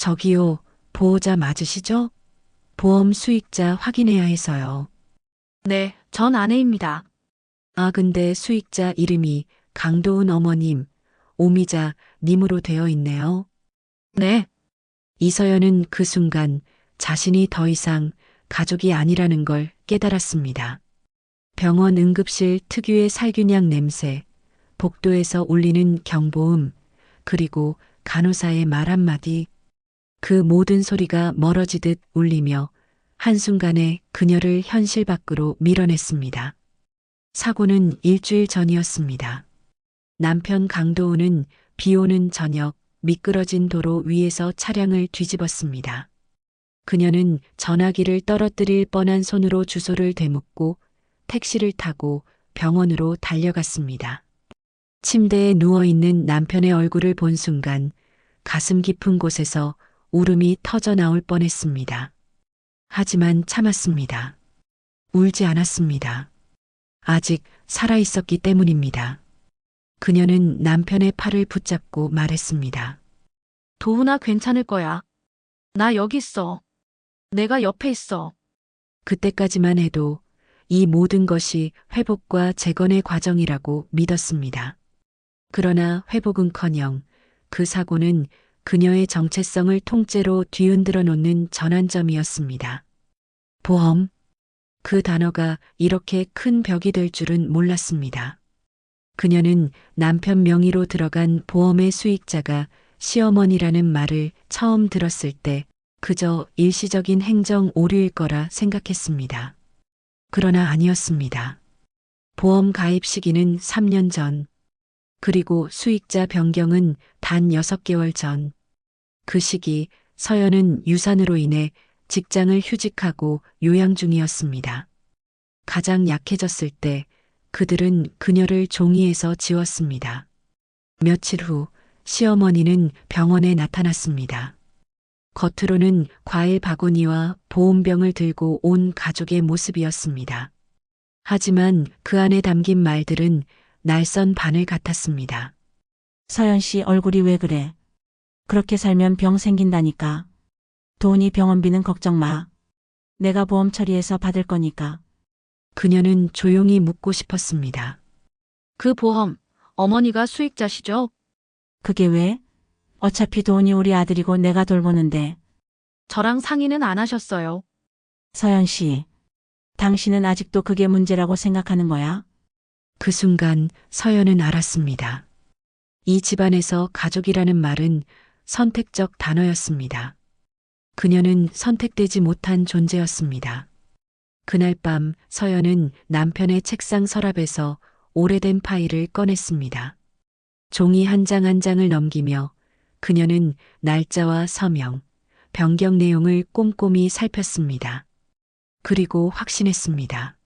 저기요, 보호자 맞으시죠? 보험 수익자 확인해야 해서요. 네, 전 아내입니다. 아, 근데 수익자 이름이 강도은 어머님, 오미자 님으로 되어 있네요. 네, 이서연은 그 순간 자신이 더 이상 가족이 아니라는 걸 깨달았습니다. 병원 응급실 특유의 살균약 냄새, 복도에서 울리는 경보음, 그리고 간호사의 말 한마디, 그 모든 소리가 멀어지듯 울리며 한순간에 그녀를 현실 밖으로 밀어냈습니다. 사고는 일주일 전이었습니다. 남편 강도우는 비 오는 저녁 미끄러진 도로 위에서 차량을 뒤집었습니다. 그녀는 전화기를 떨어뜨릴 뻔한 손으로 주소를 되묻고 택시를 타고 병원으로 달려갔습니다. 침대에 누워있는 남편의 얼굴을 본 순간 가슴 깊은 곳에서 울음이 터져 나올 뻔했습니다. 하지만 참았습니다. 울지 않았습니다. 아직 살아있었기 때문입니다. 그녀는 남편의 팔을 붙잡고 말했습니다. 도훈아 괜찮을 거야. 나 여기 있어. 내가 옆에 있어. 그때까지만 해도 이 모든 것이 회복과 재건의 과정이라고 믿었습니다. 그러나 회복은커녕 그 사고는 그녀의 정체성을 통째로 뒤흔들어 놓는 전환점이었습니다. 보험. 그 단어가 이렇게 큰 벽이 될 줄은 몰랐습니다. 그녀는 남편 명의로 들어간 보험의 수익자가 시어머니라는 말을 처음 들었을 때 그저 일시적인 행정 오류일 거라 생각했습니다. 그러나 아니었습니다. 보험 가입 시기는 3년 전, 그리고 수익자 변경은 단 6개월 전. 그 시기 서연은 유산으로 인해 직장을 휴직하고 요양 중이었습니다. 가장 약해졌을 때 그들은 그녀를 종이에서 지웠습니다. 며칠 후 시어머니는 병원에 나타났습니다. 겉으로는 과일 바구니와 보온병을 들고 온 가족의 모습이었습니다. 하지만 그 안에 담긴 말들은 날선 바늘 같았습니다. 서연 씨 얼굴이 왜 그래? 그렇게 살면 병 생긴다니까. 도훈이 병원비는 걱정 마. 내가 보험 처리해서 받을 거니까. 그녀는 조용히 묻고 싶었습니다. 그 보험, 어머니가 수익자시죠? 그게 왜? 어차피 도훈이 우리 아들이고 내가 돌보는데. 저랑 상의는 안 하셨어요. 서연 씨, 당신은 아직도 그게 문제라고 생각하는 거야? 그 순간 서연은 알았습니다. 이 집안에서 가족이라는 말은 선택적 단어였습니다. 그녀는 선택되지 못한 존재였습니다. 그날 밤 서연은 남편의 책상 서랍에서 오래된 파일을 꺼냈습니다. 종이 한 장 한 장을 넘기며 그녀는 날짜와 서명, 변경 내용을 꼼꼼히 살폈습니다. 그리고 확신했습니다.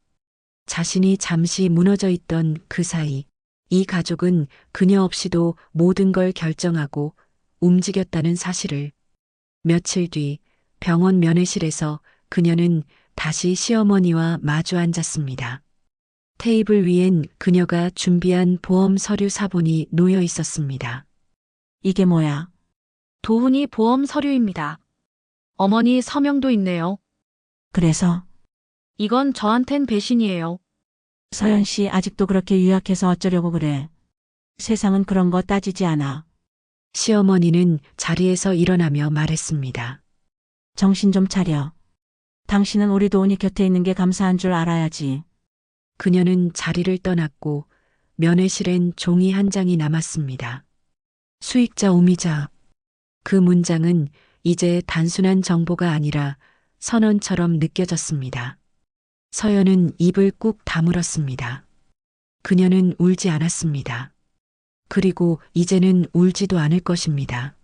자신이 잠시 무너져 있던 그 사이 이 가족은 그녀 없이도 모든 걸 결정하고 움직였다는 사실을. 며칠 뒤 병원 면회실에서 그녀는 다시 시어머니와 마주 앉았습니다. 테이블 위엔 그녀가 준비한 보험 서류 사본이 놓여 있었습니다. 이게 뭐야? 도훈이 보험 서류입니다. 어머니 서명도 있네요. 그래서 이건 저한텐 배신이에요. 서연 씨 아직도 그렇게 유약해서 어쩌려고 그래. 세상은 그런 거 따지지 않아. 시어머니는 자리에서 일어나며 말했습니다. 정신 좀 차려. 당신은 우리 도훈이 곁에 있는 게 감사한 줄 알아야지. 그녀는 자리를 떠났고 면회실엔 종이 한 장이 남았습니다. 수익자 오미자. 그 문장은 이제 단순한 정보가 아니라 선언처럼 느껴졌습니다. 서연은 입을 꾹 다물었습니다. 그녀는 울지 않았습니다. 그리고 이제는 울지도 않을 것입니다.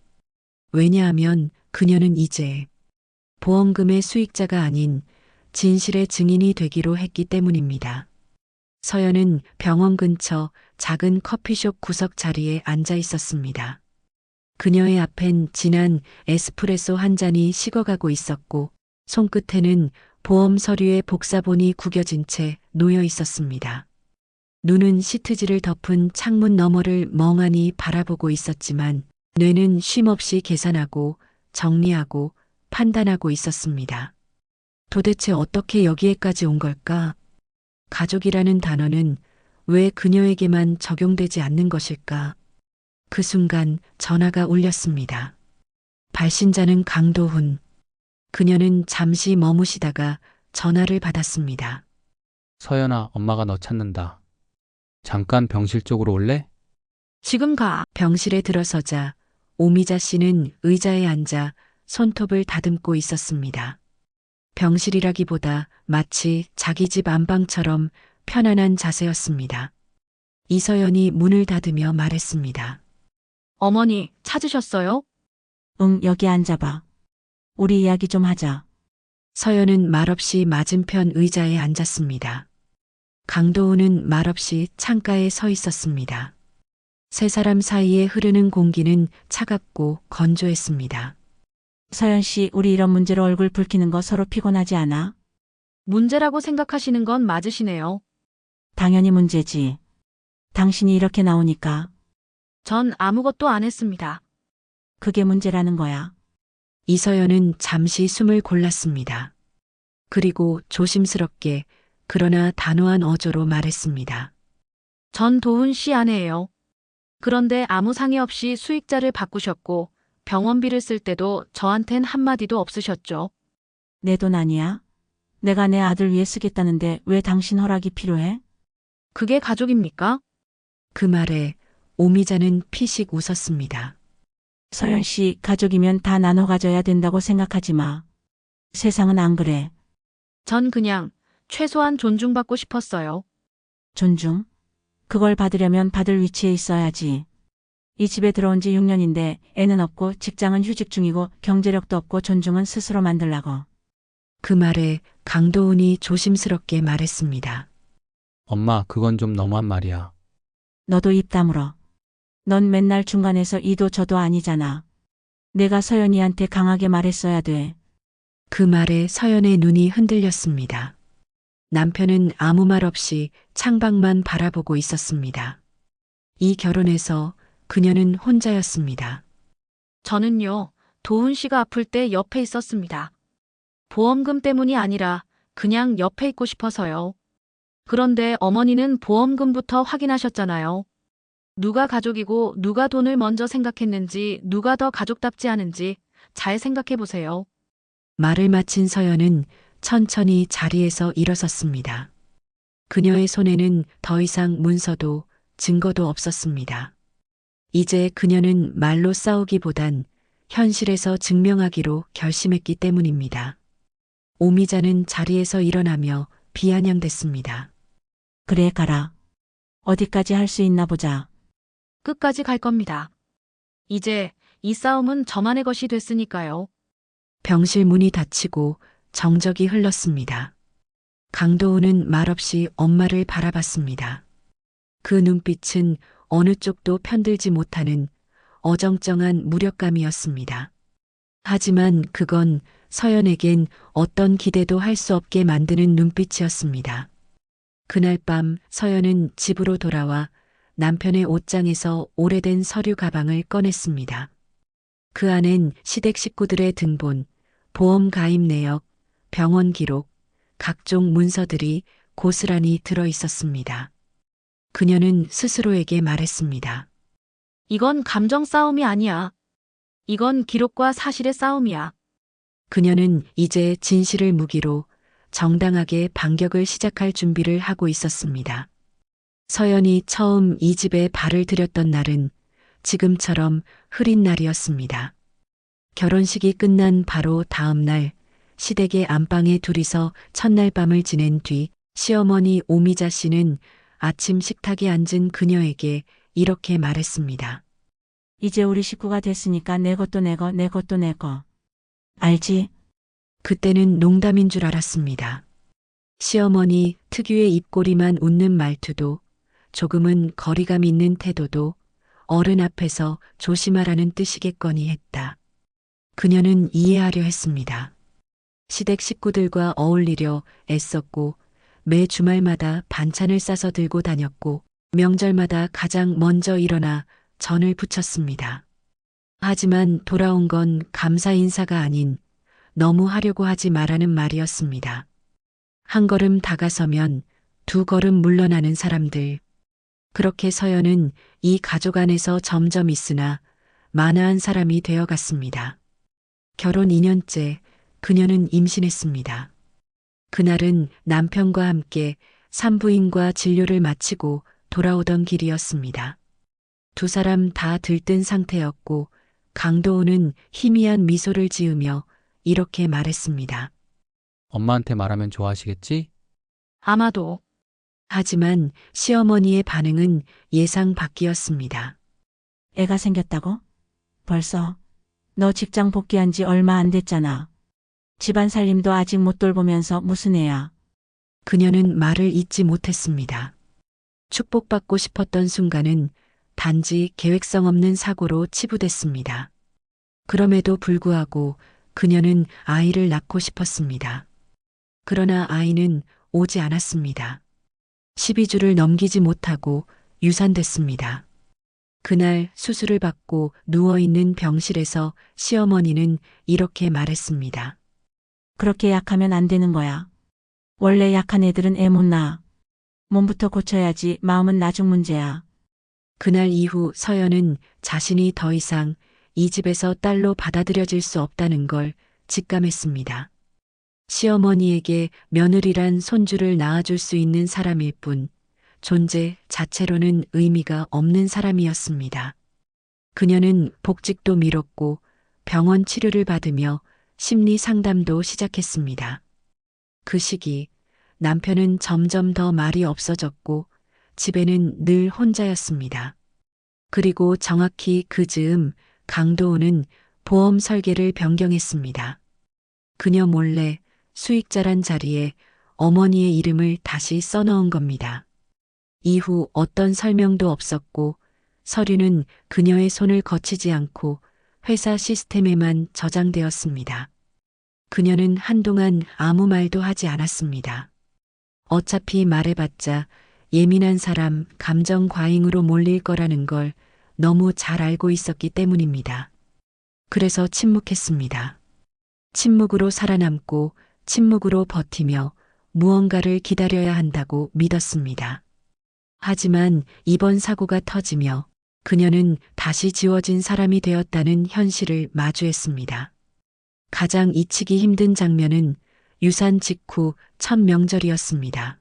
왜냐하면 그녀는 이제 보험금의 수익자가 아닌 진실의 증인이 되기로 했기 때문입니다. 서연은 병원 근처 작은 커피숍 구석 자리에 앉아 있었습니다. 그녀의 앞엔 진한 에스프레소 한 잔이 식어가고 있었고 손끝에는 보험 서류의 복사본이 구겨진 채 놓여 있었습니다. 눈은 시트지를 덮은 창문 너머를 멍하니 바라보고 있었지만 뇌는 쉼없이 계산하고 정리하고 판단하고 있었습니다. 도대체 어떻게 여기에까지 온 걸까? 가족이라는 단어는 왜 그녀에게만 적용되지 않는 것일까? 그 순간 전화가 울렸습니다. 발신자는 강도훈. 그녀는 잠시 머무시다가 전화를 받았습니다. 서연아, 엄마가 너 찾는다. 잠깐 병실 쪽으로 올래? 지금 가. 병실에 들어서자 오미자 씨는 의자에 앉아 손톱을 다듬고 있었습니다. 병실이라기보다 마치 자기 집 안방처럼 편안한 자세였습니다. 이서연이 문을 닫으며 말했습니다. 어머니, 찾으셨어요? 응, 여기 앉아봐. 우리 이야기 좀 하자. 서연은 말없이 맞은편 의자에 앉았습니다. 강도훈은 말없이 창가에 서 있었습니다. 세 사람 사이에 흐르는 공기는 차갑고 건조했습니다. 서연 씨, 우리 이런 문제로 얼굴 붉히는 거 서로 피곤하지 않아? 문제라고 생각하시는 건 맞으시네요. 당연히 문제지. 당신이 이렇게 나오니까 전 아무것도 안 했습니다. 그게 문제라는 거야. 이서연은 잠시 숨을 골랐습니다. 그리고 조심스럽게 그러나 단호한 어조로 말했습니다. 전 도훈 씨 아내예요. 그런데 아무 상의 없이 수익자를 바꾸셨고 병원비를 쓸 때도 저한텐 한마디도 없으셨죠. 내 돈 아니야? 내가 내 아들 위해 쓰겠다는데 왜 당신 허락이 필요해? 그게 가족입니까? 그 말에 오미자는 피식 웃었습니다. 서연 씨, 가족이면 다 나눠 가져야 된다고 생각하지 마. 세상은 안 그래. 전 그냥 최소한 존중받고 싶었어요. 존중? 그걸 받으려면 받을 위치에 있어야지. 이 집에 들어온 지 6년인데 애는 없고 직장은 휴직 중이고 경제력도 없고 존중은 스스로 만들라고. 그 말에 강도훈이 조심스럽게 말했습니다. 엄마, 그건 좀 너무한 말이야. 너도 입 다물어. 넌 맨날 중간에서 이도 저도 아니잖아. 내가 서연이한테 강하게 말했어야 돼. 그 말에 서연의 눈이 흔들렸습니다. 남편은 아무 말 없이 창밖만 바라보고 있었습니다. 이 결혼에서 그녀는 혼자였습니다. 저는요, 도훈 씨가 아플 때 옆에 있었습니다. 보험금 때문이 아니라 그냥 옆에 있고 싶어서요. 그런데 어머니는 보험금부터 확인하셨잖아요. 누가 가족이고 누가 돈을 먼저 생각했는지, 누가 더 가족답지 않은지 잘 생각해 보세요. 말을 마친 서연은 천천히 자리에서 일어섰습니다. 그녀의 손에는 더 이상 문서도 증거도 없었습니다. 이제 그녀는 말로 싸우기보단 현실에서 증명하기로 결심했기 때문입니다. 오미자는 자리에서 일어나며 비아냥댔습니다. 그래, 가라. 어디까지 할 수 있나 보자. 끝까지 갈 겁니다. 이제 이 싸움은 저만의 것이 됐으니까요. 병실 문이 닫히고 정적이 흘렀습니다. 강도훈은 말없이 엄마를 바라봤습니다. 그 눈빛은 어느 쪽도 편들지 못하는 어정쩡한 무력감이었습니다. 하지만 그건 서연에겐 어떤 기대도 할 수 없게 만드는 눈빛이었습니다. 그날 밤 서연은 집으로 돌아와 남편의 옷장에서 오래된 서류 가방을 꺼냈습니다. 그 안엔 시댁 식구들의 등본, 보험 가입 내역, 병원 기록, 각종 문서들이 고스란히 들어 있었습니다. 그녀는 스스로에게 말했습니다. 이건 감정 싸움이 아니야. 이건 기록과 사실의 싸움이야. 그녀는 이제 진실을 무기로 정당하게 반격을 시작할 준비를 하고 있었습니다. 서연이 처음 이 집에 발을 들였던 날은 지금처럼 흐린 날이었습니다. 결혼식이 끝난 바로 다음 날 시댁의 안방에 둘이서 첫날 밤을 지낸 뒤 시어머니 오미자 씨는 아침 식탁에 앉은 그녀에게 이렇게 말했습니다. 이제 우리 식구가 됐으니까 내 것도 내 거, 내 것도 내 거. 알지? 그때는 농담인 줄 알았습니다. 시어머니 특유의 입꼬리만 웃는 말투도 조금은 거리감 있는 태도도 어른 앞에서 조심하라는 뜻이겠거니 했다. 그녀는 이해하려 했습니다. 시댁 식구들과 어울리려 애썼고 매 주말마다 반찬을 싸서 들고 다녔고 명절마다 가장 먼저 일어나 전을 부쳤습니다. 하지만 돌아온 건 감사 인사가 아닌 너무 하려고 하지 말라는 말이었습니다. 한 걸음 다가서면 두 걸음 물러나는 사람들. 그렇게 서연은 이 가족 안에서 점점 있으나 마나한 사람이 되어갔습니다. 결혼 2년째 그녀는 임신했습니다. 그날은 남편과 함께 산부인과 진료를 마치고 돌아오던 길이었습니다. 두 사람 다 들뜬 상태였고 강도우는 희미한 미소를 지으며 이렇게 말했습니다. 엄마한테 말하면 좋아하시겠지? 아마도. 하지만 시어머니의 반응은 예상 밖이었습니다. 애가 생겼다고? 벌써? 너 직장 복귀한 지 얼마 안 됐잖아. 집안 살림도 아직 못 돌보면서 무슨 애야? 그녀는 말을 잇지 못했습니다. 축복받고 싶었던 순간은 단지 계획성 없는 사고로 치부됐습니다. 그럼에도 불구하고 그녀는 아이를 낳고 싶었습니다. 그러나 아이는 오지 않았습니다. 12주를 넘기지 못하고 유산됐습니다. 그날 수술을 받고 누워있는 병실에서 시어머니는 이렇게 말했습니다. 그렇게 약하면 안 되는 거야. 원래 약한 애들은 애 못 낳아. 몸부터 고쳐야지 마음은 나중 문제야. 그날 이후 서연은 자신이 더 이상 이 집에서 딸로 받아들여질 수 없다는 걸 직감했습니다. 시어머니에게 며느리란 손주를 낳아줄 수 있는 사람일 뿐 존재 자체로는 의미가 없는 사람이었습니다. 그녀는 복직도 미뤘고 병원 치료를 받으며 심리 상담도 시작했습니다. 그 시기 남편은 점점 더 말이 없어졌고 집에는 늘 혼자였습니다. 그리고 정확히 그 즈음 강도우는 보험 설계를 변경했습니다. 그녀 몰래 수익자란 자리에 어머니의 이름을 다시 써넣은 겁니다. 이후 어떤 설명도 없었고 서류는 그녀의 손을 거치지 않고 회사 시스템에만 저장되었습니다. 그녀는 한동안 아무 말도 하지 않았습니다. 어차피 말해봤자 예민한 사람 감정 과잉으로 몰릴 거라는 걸 너무 잘 알고 있었기 때문입니다. 그래서 침묵했습니다. 침묵으로 살아남고 침묵으로 버티며 무언가를 기다려야 한다고 믿었습니다. 하지만 이번 사고가 터지며 그녀는 다시 지워진 사람이 되었다는 현실을 마주했습니다. 가장 잊히기 힘든 장면은 유산 직후 첫 명절이었습니다.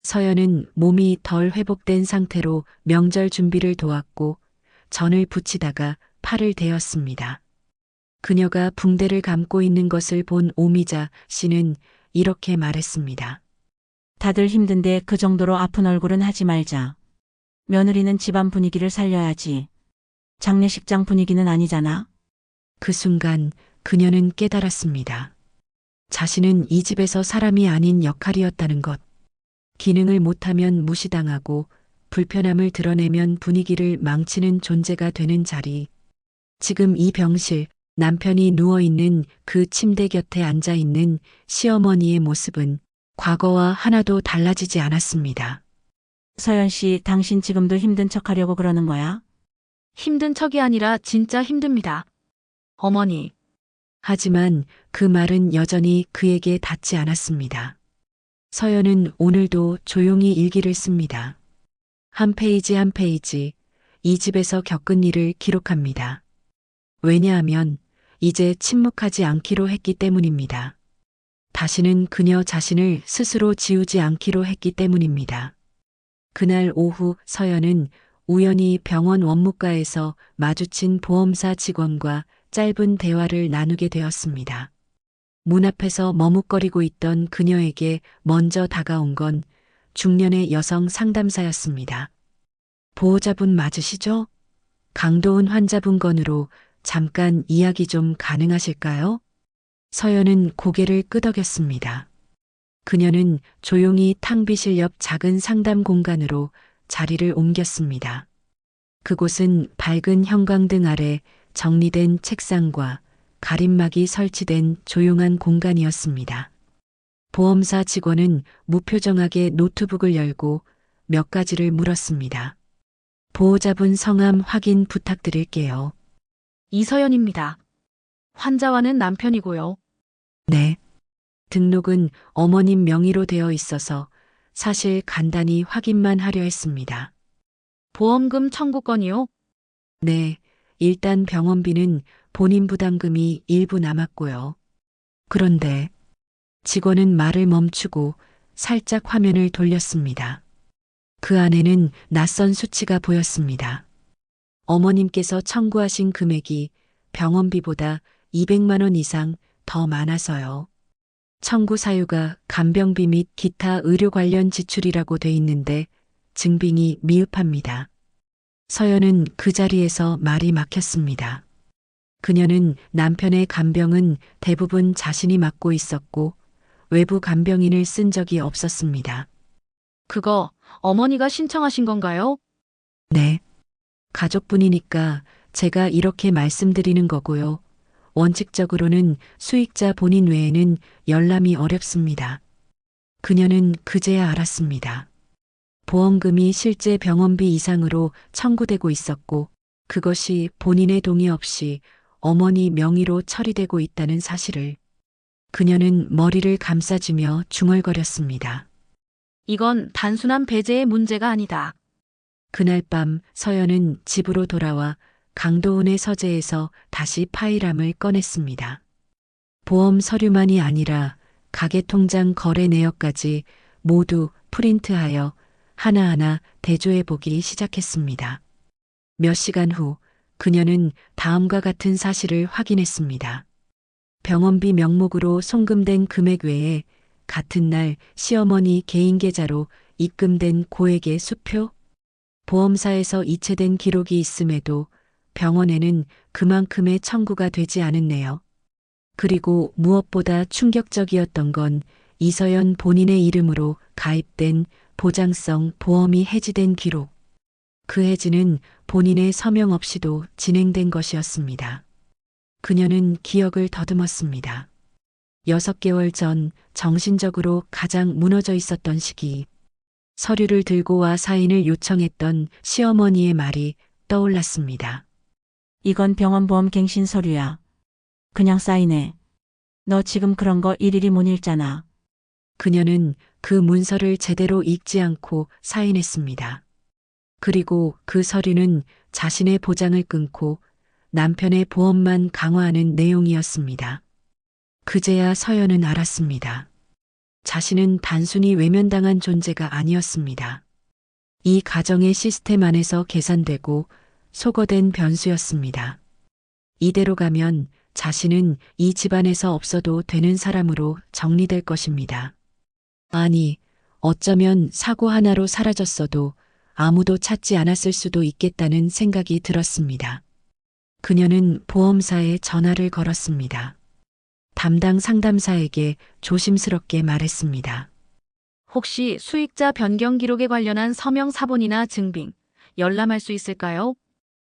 서연은 몸이 덜 회복된 상태로 명절 준비를 도왔고 전을 붙이다가 팔을 대었습니다. 그녀가 붕대를 감고 있는 것을 본 오미자 씨는 이렇게 말했습니다. 다들 힘든데 그 정도로 아픈 얼굴은 하지 말자. 며느리는 집안 분위기를 살려야지. 장례식장 분위기는 아니잖아. 그 순간 그녀는 깨달았습니다. 자신은 이 집에서 사람이 아닌 역할이었다는 것. 기능을 못하면 무시당하고 불편함을 드러내면 분위기를 망치는 존재가 되는 자리. 지금 이 병실, 남편이 누워있는 그 침대 곁에 앉아있는 시어머니의 모습은 과거와 하나도 달라지지 않았습니다. 서연 씨, 당신 지금도 힘든 척 하려고 그러는 거야? 힘든 척이 아니라 진짜 힘듭니다. 어머니, 하지만 그 말은 여전히 그에게 닿지 않았습니다. 서연은 오늘도 조용히 일기를 씁니다. 한 페이지 한 페이지 이 집에서 겪은 일을 기록합니다. 왜냐하면 이제 침묵하지 않기로 했기 때문입니다. 다시는 그녀 자신을 스스로 지우지 않기로 했기 때문입니다. 그날 오후 서연은 우연히 병원 원무과에서 마주친 보험사 직원과 짧은 대화를 나누게 되었습니다. 문 앞에서 머뭇거리고 있던 그녀에게 먼저 다가온 건 중년의 여성 상담사였습니다. 보호자분 맞으시죠? 강도훈 환자분 건으로 잠깐 이야기 좀 가능하실까요? 서연은 고개를 끄덕였습니다. 그녀는 조용히 탕비실 옆 작은 상담 공간으로 자리를 옮겼습니다. 그곳은 밝은 형광등 아래 정리된 책상과 가림막이 설치된 조용한 공간이었습니다. 보험사 직원은 무표정하게 노트북을 열고 몇 가지를 물었습니다. 보호자분 성함 확인 부탁드릴게요. 이서연입니다. 환자와는 남편이고요. 네. 등록은 어머님 명의로 되어 있어서 사실 간단히 확인만 하려 했습니다. 보험금 청구권이요? 네. 일단 병원비는 본인 부담금이 일부 남았고요. 그런데 직원은 말을 멈추고 살짝 화면을 돌렸습니다. 그 안에는 낯선 수치가 보였습니다. 어머님께서 청구하신 금액이 병원비보다 200만 원 이상 더 많아서요. 청구 사유가 간병비 및 기타 의료 관련 지출이라고 돼 있는데 증빙이 미흡합니다. 서연은 그 자리에서 말이 막혔습니다. 그녀는 남편의 간병은 대부분 자신이 맡고 있었고 외부 간병인을 쓴 적이 없었습니다. 그거 어머니가 신청하신 건가요? 네. 가족분이니까 제가 이렇게 말씀드리는 거고요. 원칙적으로는 수익자 본인 외에는 열람이 어렵습니다. 그녀는 그제야 알았습니다. 보험금이 실제 병원비 이상으로 청구되고 있었고 그것이 본인의 동의 없이 어머니 명의로 처리되고 있다는 사실을. 그녀는 머리를 감싸주며 중얼거렸습니다. 이건 단순한 배제의 문제가 아니다. 그날 밤 서연은 집으로 돌아와 강도훈의 서재에서 다시 파일함을 꺼냈습니다. 보험 서류만이 아니라 가계통장 거래 내역까지 모두 프린트하여 하나하나 대조해 보기 시작했습니다. 몇 시간 후 그녀는 다음과 같은 사실을 확인했습니다. 병원비 명목으로 송금된 금액 외에 같은 날 시어머니 개인 계좌로 입금된 고액의 수표, 보험사에서 이체된 기록이 있음에도 병원에는 그만큼의 청구가 되지 않았네요. 그리고 무엇보다 충격적이었던 건 이서연 본인의 이름으로 가입된 보장성 보험이 해지된 기록. 그 해지는 본인의 서명 없이도 진행된 것이었습니다. 그녀는 기억을 더듬었습니다. 6개월 전 정신적으로 가장 무너져 있었던 시기. 서류를 들고 와 사인을 요청했던 시어머니의 말이 떠올랐습니다. 이건 병원보험 갱신 서류야. 그냥 사인해. 너 지금 그런 거 일일이 못 읽잖아. 그녀는 그 문서를 제대로 읽지 않고 사인했습니다. 그리고 그 서류는 자신의 보장을 끊고 남편의 보험만 강화하는 내용이었습니다. 그제야 서연은 알았습니다. 자신은 단순히 외면당한 존재가 아니었습니다. 이 가정의 시스템 안에서 계산되고 소거된 변수였습니다. 이대로 가면 자신은 이 집안에서 없어도 되는 사람으로 정리될 것입니다. 아니, 어쩌면 사고 하나로 사라졌어도 아무도 찾지 않았을 수도 있겠다는 생각이 들었습니다. 그녀는 보험사에 전화를 걸었습니다. 담당 상담사에게 조심스럽게 말했습니다. 혹시 수익자 변경 기록에 관련한 서명 사본이나 증빙, 열람할 수 있을까요?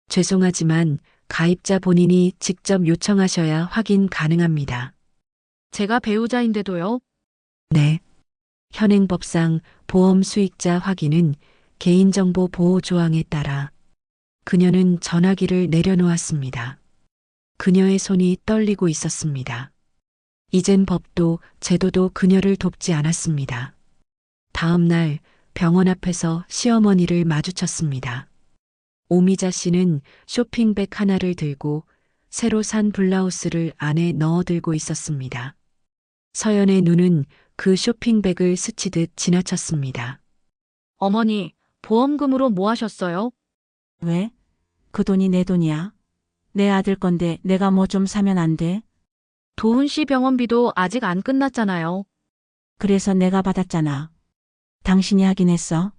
죄송하지만 가입자 본인이 직접 요청하셔야 확인 가능합니다. 제가 배우자인데도요. 네. 현행법상 보험 수익자 확인은 개인정보 보호 조항에 따라. 그녀는 전화기를 내려놓았습니다. 그녀의 손이 떨리고 있었습니다. 이젠 법도 제도도 그녀를 돕지 않았습니다. 다음 날 병원 앞에서 시어머니를 마주쳤습니다. 오미자 씨는 쇼핑백 하나를 들고 새로 산 블라우스를 안에 넣어 들고 있었습니다. 서연의 눈은 그 쇼핑백을 스치듯 지나쳤습니다. 어머니, 보험금으로 뭐 하셨어요? 왜? 그 돈이 내 돈이야. 내 아들 건데 내가 뭐 좀 사면 안 돼? 도훈 씨 병원비도 아직 안 끝났잖아요. 그래서 내가 받았잖아. 당신이 하긴 했어.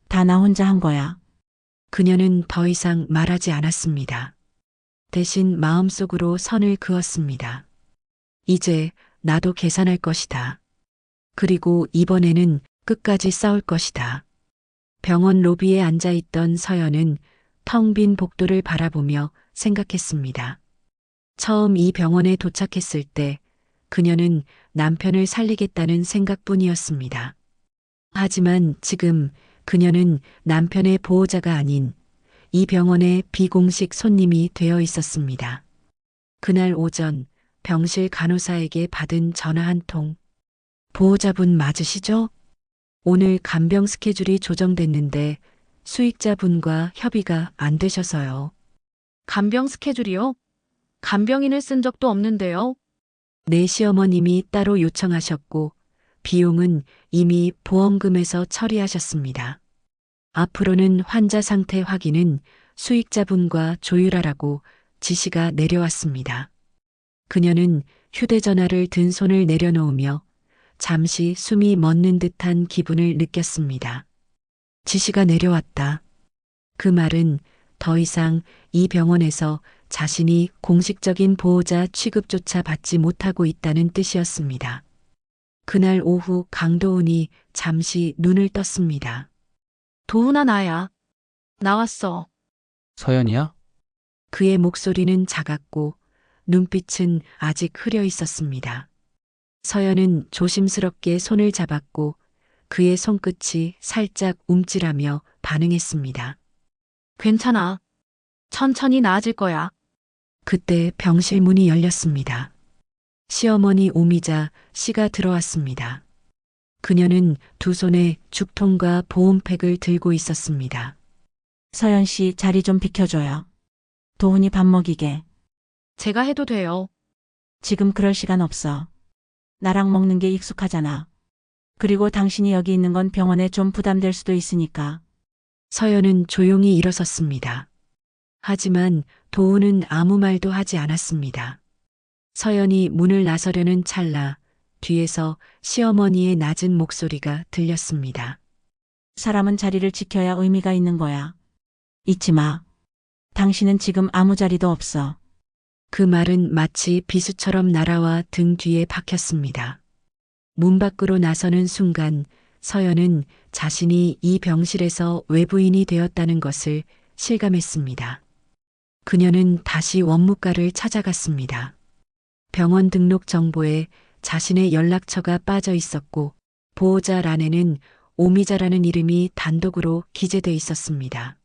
다 나 혼자 한 거야. 그녀는 더 이상 말하지 않았습니다. 대신 마음속으로 선을 그었습니다. 이제 나도 계산할 것이다. 그리고 이번에는 끝까지 싸울 것이다. 병원 로비에 앉아있던 서연은 텅 빈 복도를 바라보며 생각했습니다. 처음 이 병원에 도착했을 때 그녀는 남편을 살리겠다는 생각뿐이었습니다. 하지만 지금 그녀는 남편의 보호자가 아닌 이 병원의 비공식 손님이 되어 있었습니다. 그날 오전 병실 간호사에게 받은 전화 한 통. 보호자분 맞으시죠? 오늘 간병 스케줄이 조정됐는데 수익자분과 협의가 안 되셔서요. 간병 스케줄이요? 간병인을 쓴 적도 없는데요. 내 시어머님이 따로 요청하셨고 비용은 이미 보험금에서 처리하셨습니다. 앞으로는 환자 상태 확인은 수익자분과 조율하라고 지시가 내려왔습니다. 그녀는 휴대전화를 든 손을 내려놓으며 잠시 숨이 멎는 듯한 기분을 느꼈습니다. 지시가 내려왔다. 그 말은 더 이상 이 병원에서 자신이 공식적인 보호자 취급조차 받지 못하고 있다는 뜻이었습니다. 그날 오후 강도훈이 잠시 눈을 떴습니다. 도훈아, 나야. 나왔어. 서연이야? 그의 목소리는 작았고 눈빛은 아직 흐려 있었습니다. 서연은 조심스럽게 손을 잡았고 그의 손끝이 살짝 움찔하며 반응했습니다. 괜찮아. 천천히 나아질 거야. 그때 병실 문이 열렸습니다. 시어머니 오미자 씨가 들어왔습니다. 그녀는 두 손에 죽통과 보온팩을 들고 있었습니다. 서연 씨 자리 좀 비켜줘요. 도훈이 밥 먹이게. 제가 해도 돼요. 지금 그럴 시간 없어. 나랑 먹는 게 익숙하잖아. 그리고 당신이 여기 있는 건 병원에 좀 부담될 수도 있으니까. 서연은 조용히 일어섰습니다. 하지만 도훈은 아무 말도 하지 않았습니다. 서연이 문을 나서려는 찰나 뒤에서 시어머니의 낮은 목소리가 들렸습니다. 사람은 자리를 지켜야 의미가 있는 거야. 잊지 마. 당신은 지금 아무 자리도 없어. 그 말은 마치 비수처럼 날아와 등 뒤에 박혔습니다. 문 밖으로 나서는 순간 서연은 자신이 이 병실에서 외부인이 되었다는 것을 실감했습니다. 그녀는 다시 원무과를 찾아갔습니다. 병원 등록 정보에 자신의 연락처가 빠져 있었고 보호자란에는 오미자라는 이름이 단독으로 기재돼 있었습니다.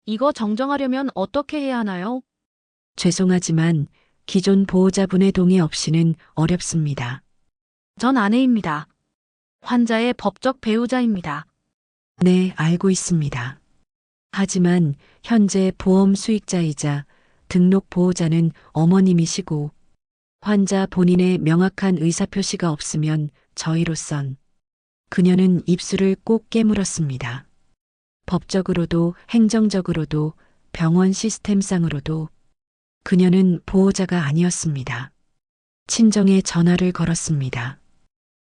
이거 정정하려면 어떻게 해야 하나요? 죄송하지만 기존 보호자분의 동의 없이는 어렵습니다. 전 아내입니다. 환자의 법적 배우자입니다. 네, 알고 있습니다. 하지만 현재 보험 수익자이자 등록 보호자는 어머님이시고 환자 본인의 명확한 의사표시가 없으면 저희로선 그녀는 입술을 꼭 깨물었습니다. 법적으로도 행정적으로도 병원 시스템상으로도 그녀는 보호자가 아니었습니다. 친정에 전화를 걸었습니다.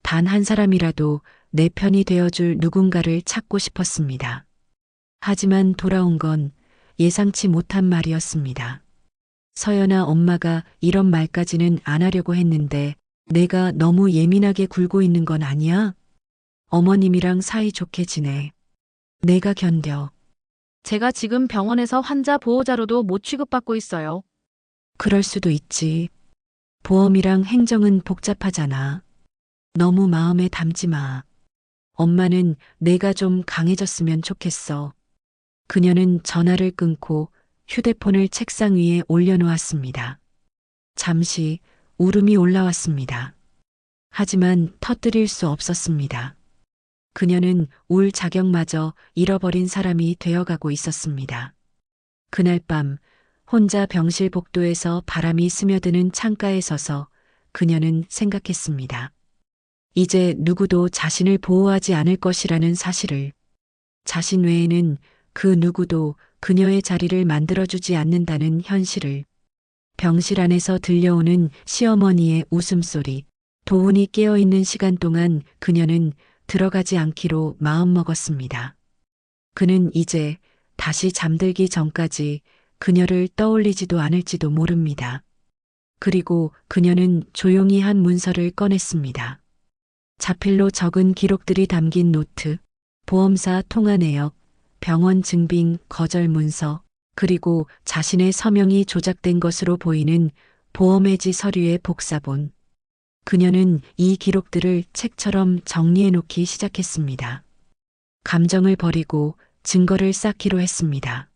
단 한 사람이라도 내 편이 되어줄 누군가를 찾고 싶었습니다. 하지만 돌아온 건 예상치 못한 말이었습니다. 서연아, 엄마가 이런 말까지는 안 하려고 했는데 내가 너무 예민하게 굴고 있는 건 아니야? 어머님이랑 사이 좋게 지내. 내가 견뎌. 제가 지금 병원에서 환자 보호자로도 못 취급받고 있어요. 그럴 수도 있지. 보험이랑 행정은 복잡하잖아. 너무 마음에 담지 마. 엄마는 내가 좀 강해졌으면 좋겠어. 그녀는 전화를 끊고 휴대폰을 책상 위에 올려놓았습니다. 잠시 울음이 올라왔습니다. 하지만 터뜨릴 수 없었습니다. 그녀는 울 자격마저 잃어버린 사람이 되어가고 있었습니다. 그날 밤 혼자 병실 복도에서 바람이 스며드는 창가에 서서 그녀는 생각했습니다. 이제 누구도 자신을 보호하지 않을 것이라는 사실을, 자신 외에는 그 누구도 그녀의 자리를 만들어주지 않는다는 현실을, 병실 안에서 들려오는 시어머니의 웃음소리, 도훈이 깨어있는 시간 동안 그녀는 들어가지 않기로 마음먹었습니다. 그는 이제 다시 잠들기 전까지 그녀를 떠올리지도 않을지도 모릅니다. 그리고 그녀는 조용히 한 문서를 꺼냈습니다. 자필로 적은 기록들이 담긴 노트, 보험사 통화 내역, 병원 증빙 거절 문서, 그리고 자신의 서명이 조작된 것으로 보이는 보험해지 서류의 복사본. 그녀는 이 기록들을 책처럼 정리해 놓기 시작했습니다. 감정을 버리고 증거를 쌓기로 했습니다.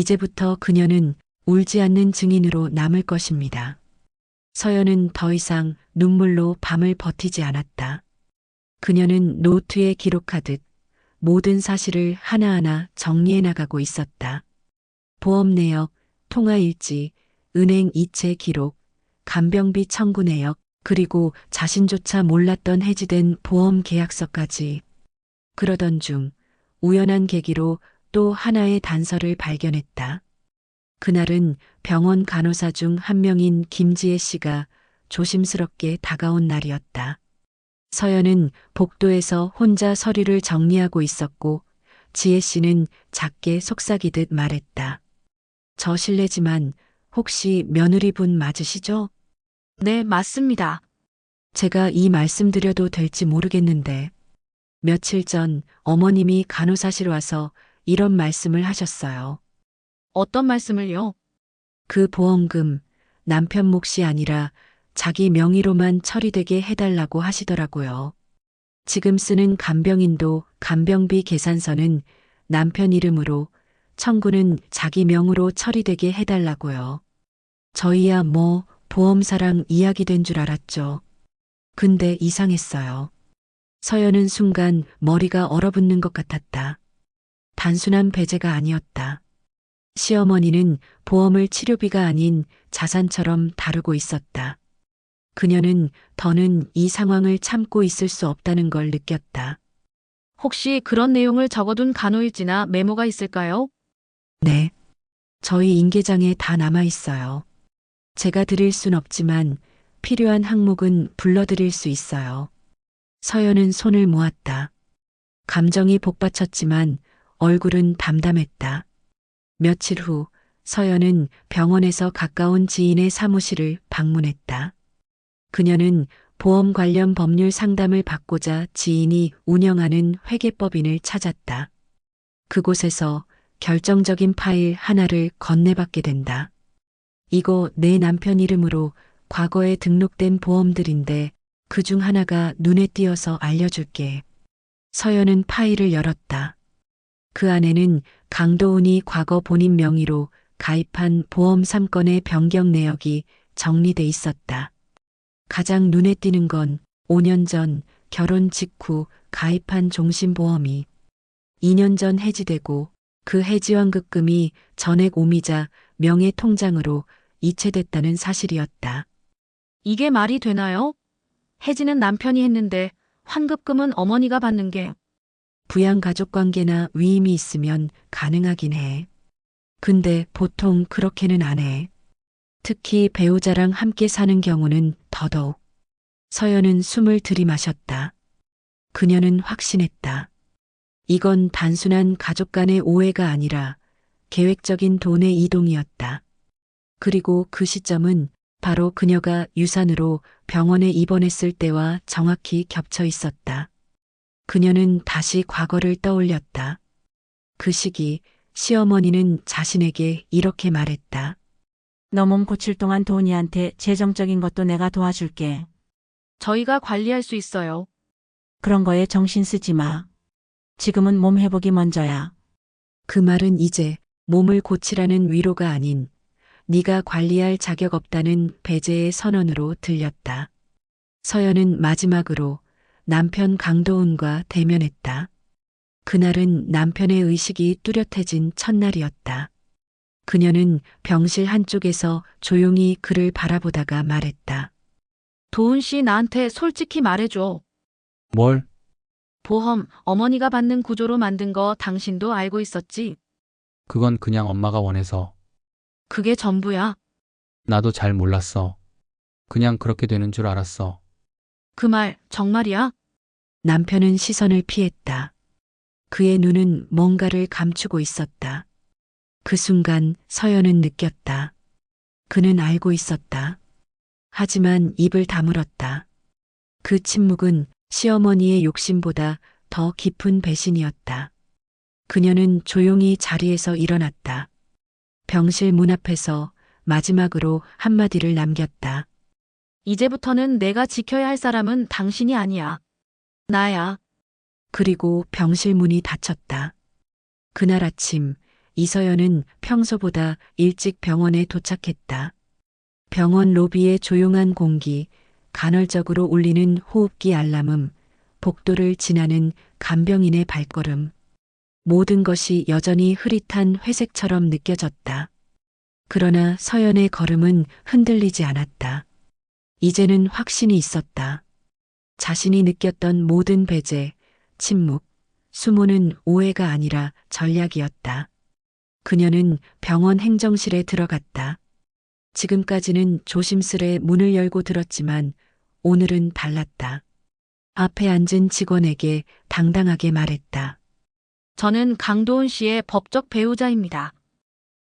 이제부터 그녀는 울지 않는 증인으로 남을 것입니다. 서연은 더 이상 눈물로 밤을 버티지 않았다. 그녀는 노트에 기록하듯 모든 사실을 하나하나 정리해 나가고 있었다. 보험 내역, 통화 일지, 은행 이체 기록, 간병비 청구 내역, 그리고 자신조차 몰랐던 해지된 보험 계약서까지. 그러던 중 우연한 계기로 또 하나의 단서를 발견했다. 그날은 병원 간호사 중 한 명인 김지혜 씨가 조심스럽게 다가온 날이었다. 서연은 복도에서 혼자 서류를 정리하고 있었고 지혜 씨는 작게 속삭이듯 말했다. 저 실례지만 혹시 며느리분 맞으시죠? 네, 맞습니다. 제가 이 말씀 드려도 될지 모르겠는데 며칠 전 어머님이 간호사실 와서 이런 말씀을 하셨어요. 어떤 말씀을요? 그 보험금 남편 몫이 아니라 자기 명의로만 처리되게 해달라고 하시더라고요. 지금 쓰는 간병인도 간병비 계산서는 남편 이름으로, 청구는 자기 명으로 처리되게 해달라고요. 저희야 뭐 보험사랑 이야기된 줄 알았죠. 근데 이상했어요. 서연은 순간 머리가 얼어붙는 것 같았다. 단순한 배제가 아니었다. 시어머니는 보험을 치료비가 아닌 자산처럼 다루고 있었다. 그녀는 더는 이 상황을 참고 있을 수 없다는 걸 느꼈다. 혹시 그런 내용을 적어둔 간호일지나 메모가 있을까요? 네. 저희 인계장에 다 남아 있어요. 제가 드릴 순 없지만 필요한 항목은 불러드릴 수 있어요. 서연은 손을 모았다. 감정이 복받쳤지만 얼굴은 담담했다. 며칠 후 서연은 병원에서 가까운 지인의 사무실을 방문했다. 그녀는 보험 관련 법률 상담을 받고자 지인이 운영하는 회계법인을 찾았다. 그곳에서 결정적인 파일 하나를 건네받게 된다. 이거 내 남편 이름으로 과거에 등록된 보험들인데 그중 하나가 눈에 띄어서 알려줄게. 서연은 파일을 열었다. 그 안에는 강도훈이 과거 본인 명의로 가입한 보험 3건의 변경 내역이 정리돼 있었다. 가장 눈에 띄는 건 5년 전 결혼 직후 가입한 종신보험이 2년 전 해지되고 그 해지환급금이 전액 오미자 명의 통장으로 이체됐다는 사실이었다. 이게 말이 되나요? 해지는 남편이 했는데 환급금은 어머니가 받는 게. 부양가족관계나 위임이 있으면 가능하긴 해. 근데 보통 그렇게는 안 해. 특히 배우자랑 함께 사는 경우는 더더욱. 서연은 숨을 들이마셨다. 그녀는 확신했다. 이건 단순한 가족 간의 오해가 아니라 계획적인 돈의 이동이었다. 그리고 그 시점은 바로 그녀가 유산으로 병원에 입원했을 때와 정확히 겹쳐 있었다. 그녀는 다시 과거를 떠올렸다. 그 시기 시어머니는 자신에게 이렇게 말했다. 너 몸 고칠 동안 도은이한테 재정적인 것도 내가 도와줄게. 저희가 관리할 수 있어요. 그런 거에 정신 쓰지 마. 지금은 몸 회복이 먼저야. 그 말은 이제 몸을 고치라는 위로가 아닌 네가 관리할 자격 없다는 배제의 선언으로 들렸다. 서연은 마지막으로 남편 강도훈과 대면했다. 그날은 남편의 의식이 뚜렷해진 첫날이었다. 그녀는 병실 한쪽에서 조용히 그를 바라보다가 말했다. 도훈 씨 나한테 솔직히 말해줘. 뭘? 보험 어머니가 받는 구조로 만든 거 당신도 알고 있었지? 그건 그냥 엄마가 원해서. 그게 전부야. 나도 잘 몰랐어. 그냥 그렇게 되는 줄 알았어. 그 말 정말이야? 남편은 시선을 피했다. 그의 눈은 뭔가를 감추고 있었다. 그 순간 서연은 느꼈다. 그는 알고 있었다. 하지만 입을 다물었다. 그 침묵은 시어머니의 욕심보다 더 깊은 배신이었다. 그녀는 조용히 자리에서 일어났다. 병실 문 앞에서 마지막으로 한마디를 남겼다. 이제부터는 내가 지켜야 할 사람은 당신이 아니야. 나야. 그리고 병실 문이 닫혔다. 그날 아침 이서연은 평소보다 일찍 병원에 도착했다. 병원 로비의 조용한 공기, 간헐적으로 울리는 호흡기 알람음, 복도를 지나는 간병인의 발걸음. 모든 것이 여전히 흐릿한 회색처럼 느껴졌다. 그러나 서연의 걸음은 흔들리지 않았다. 이제는 확신이 있었다. 자신이 느꼈던 모든 배제, 침묵, 수모는 오해가 아니라 전략이었다. 그녀는 병원 행정실에 들어갔다. 지금까지는 조심스레 문을 열고 들었지만 오늘은 달랐다. 앞에 앉은 직원에게 당당하게 말했다. 저는 강도훈 씨의 법적 배우자입니다.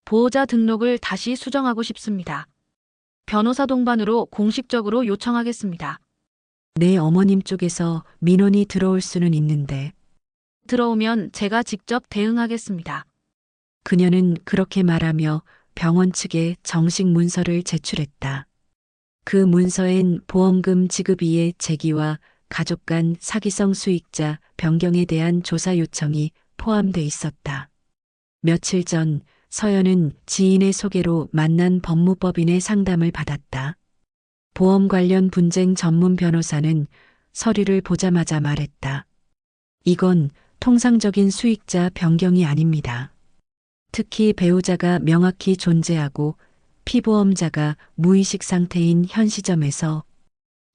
보호자 등록을 다시 수정하고 싶습니다. 변호사 동반으로 공식적으로 요청하겠습니다. 내 어머님 쪽에서 민원이 들어올 수는 있는데 들어오면 제가 직접 대응하겠습니다. 그녀는 그렇게 말하며 병원 측에 정식 문서를 제출했다. 그 문서엔 보험금 지급이의 제기와 가족 간 사기성 수익자 변경에 대한 조사 요청이 포함돼 있었다. 며칠 전 서연은 지인의 소개로 만난 법무법인의 상담을 받았다. 보험 관련 분쟁 전문 변호사는 서류를 보자마자 말했다. 이건 통상적인 수익자 변경이 아닙니다. 특히 배우자가 명확히 존재하고 피보험자가 무의식 상태인 현 시점에서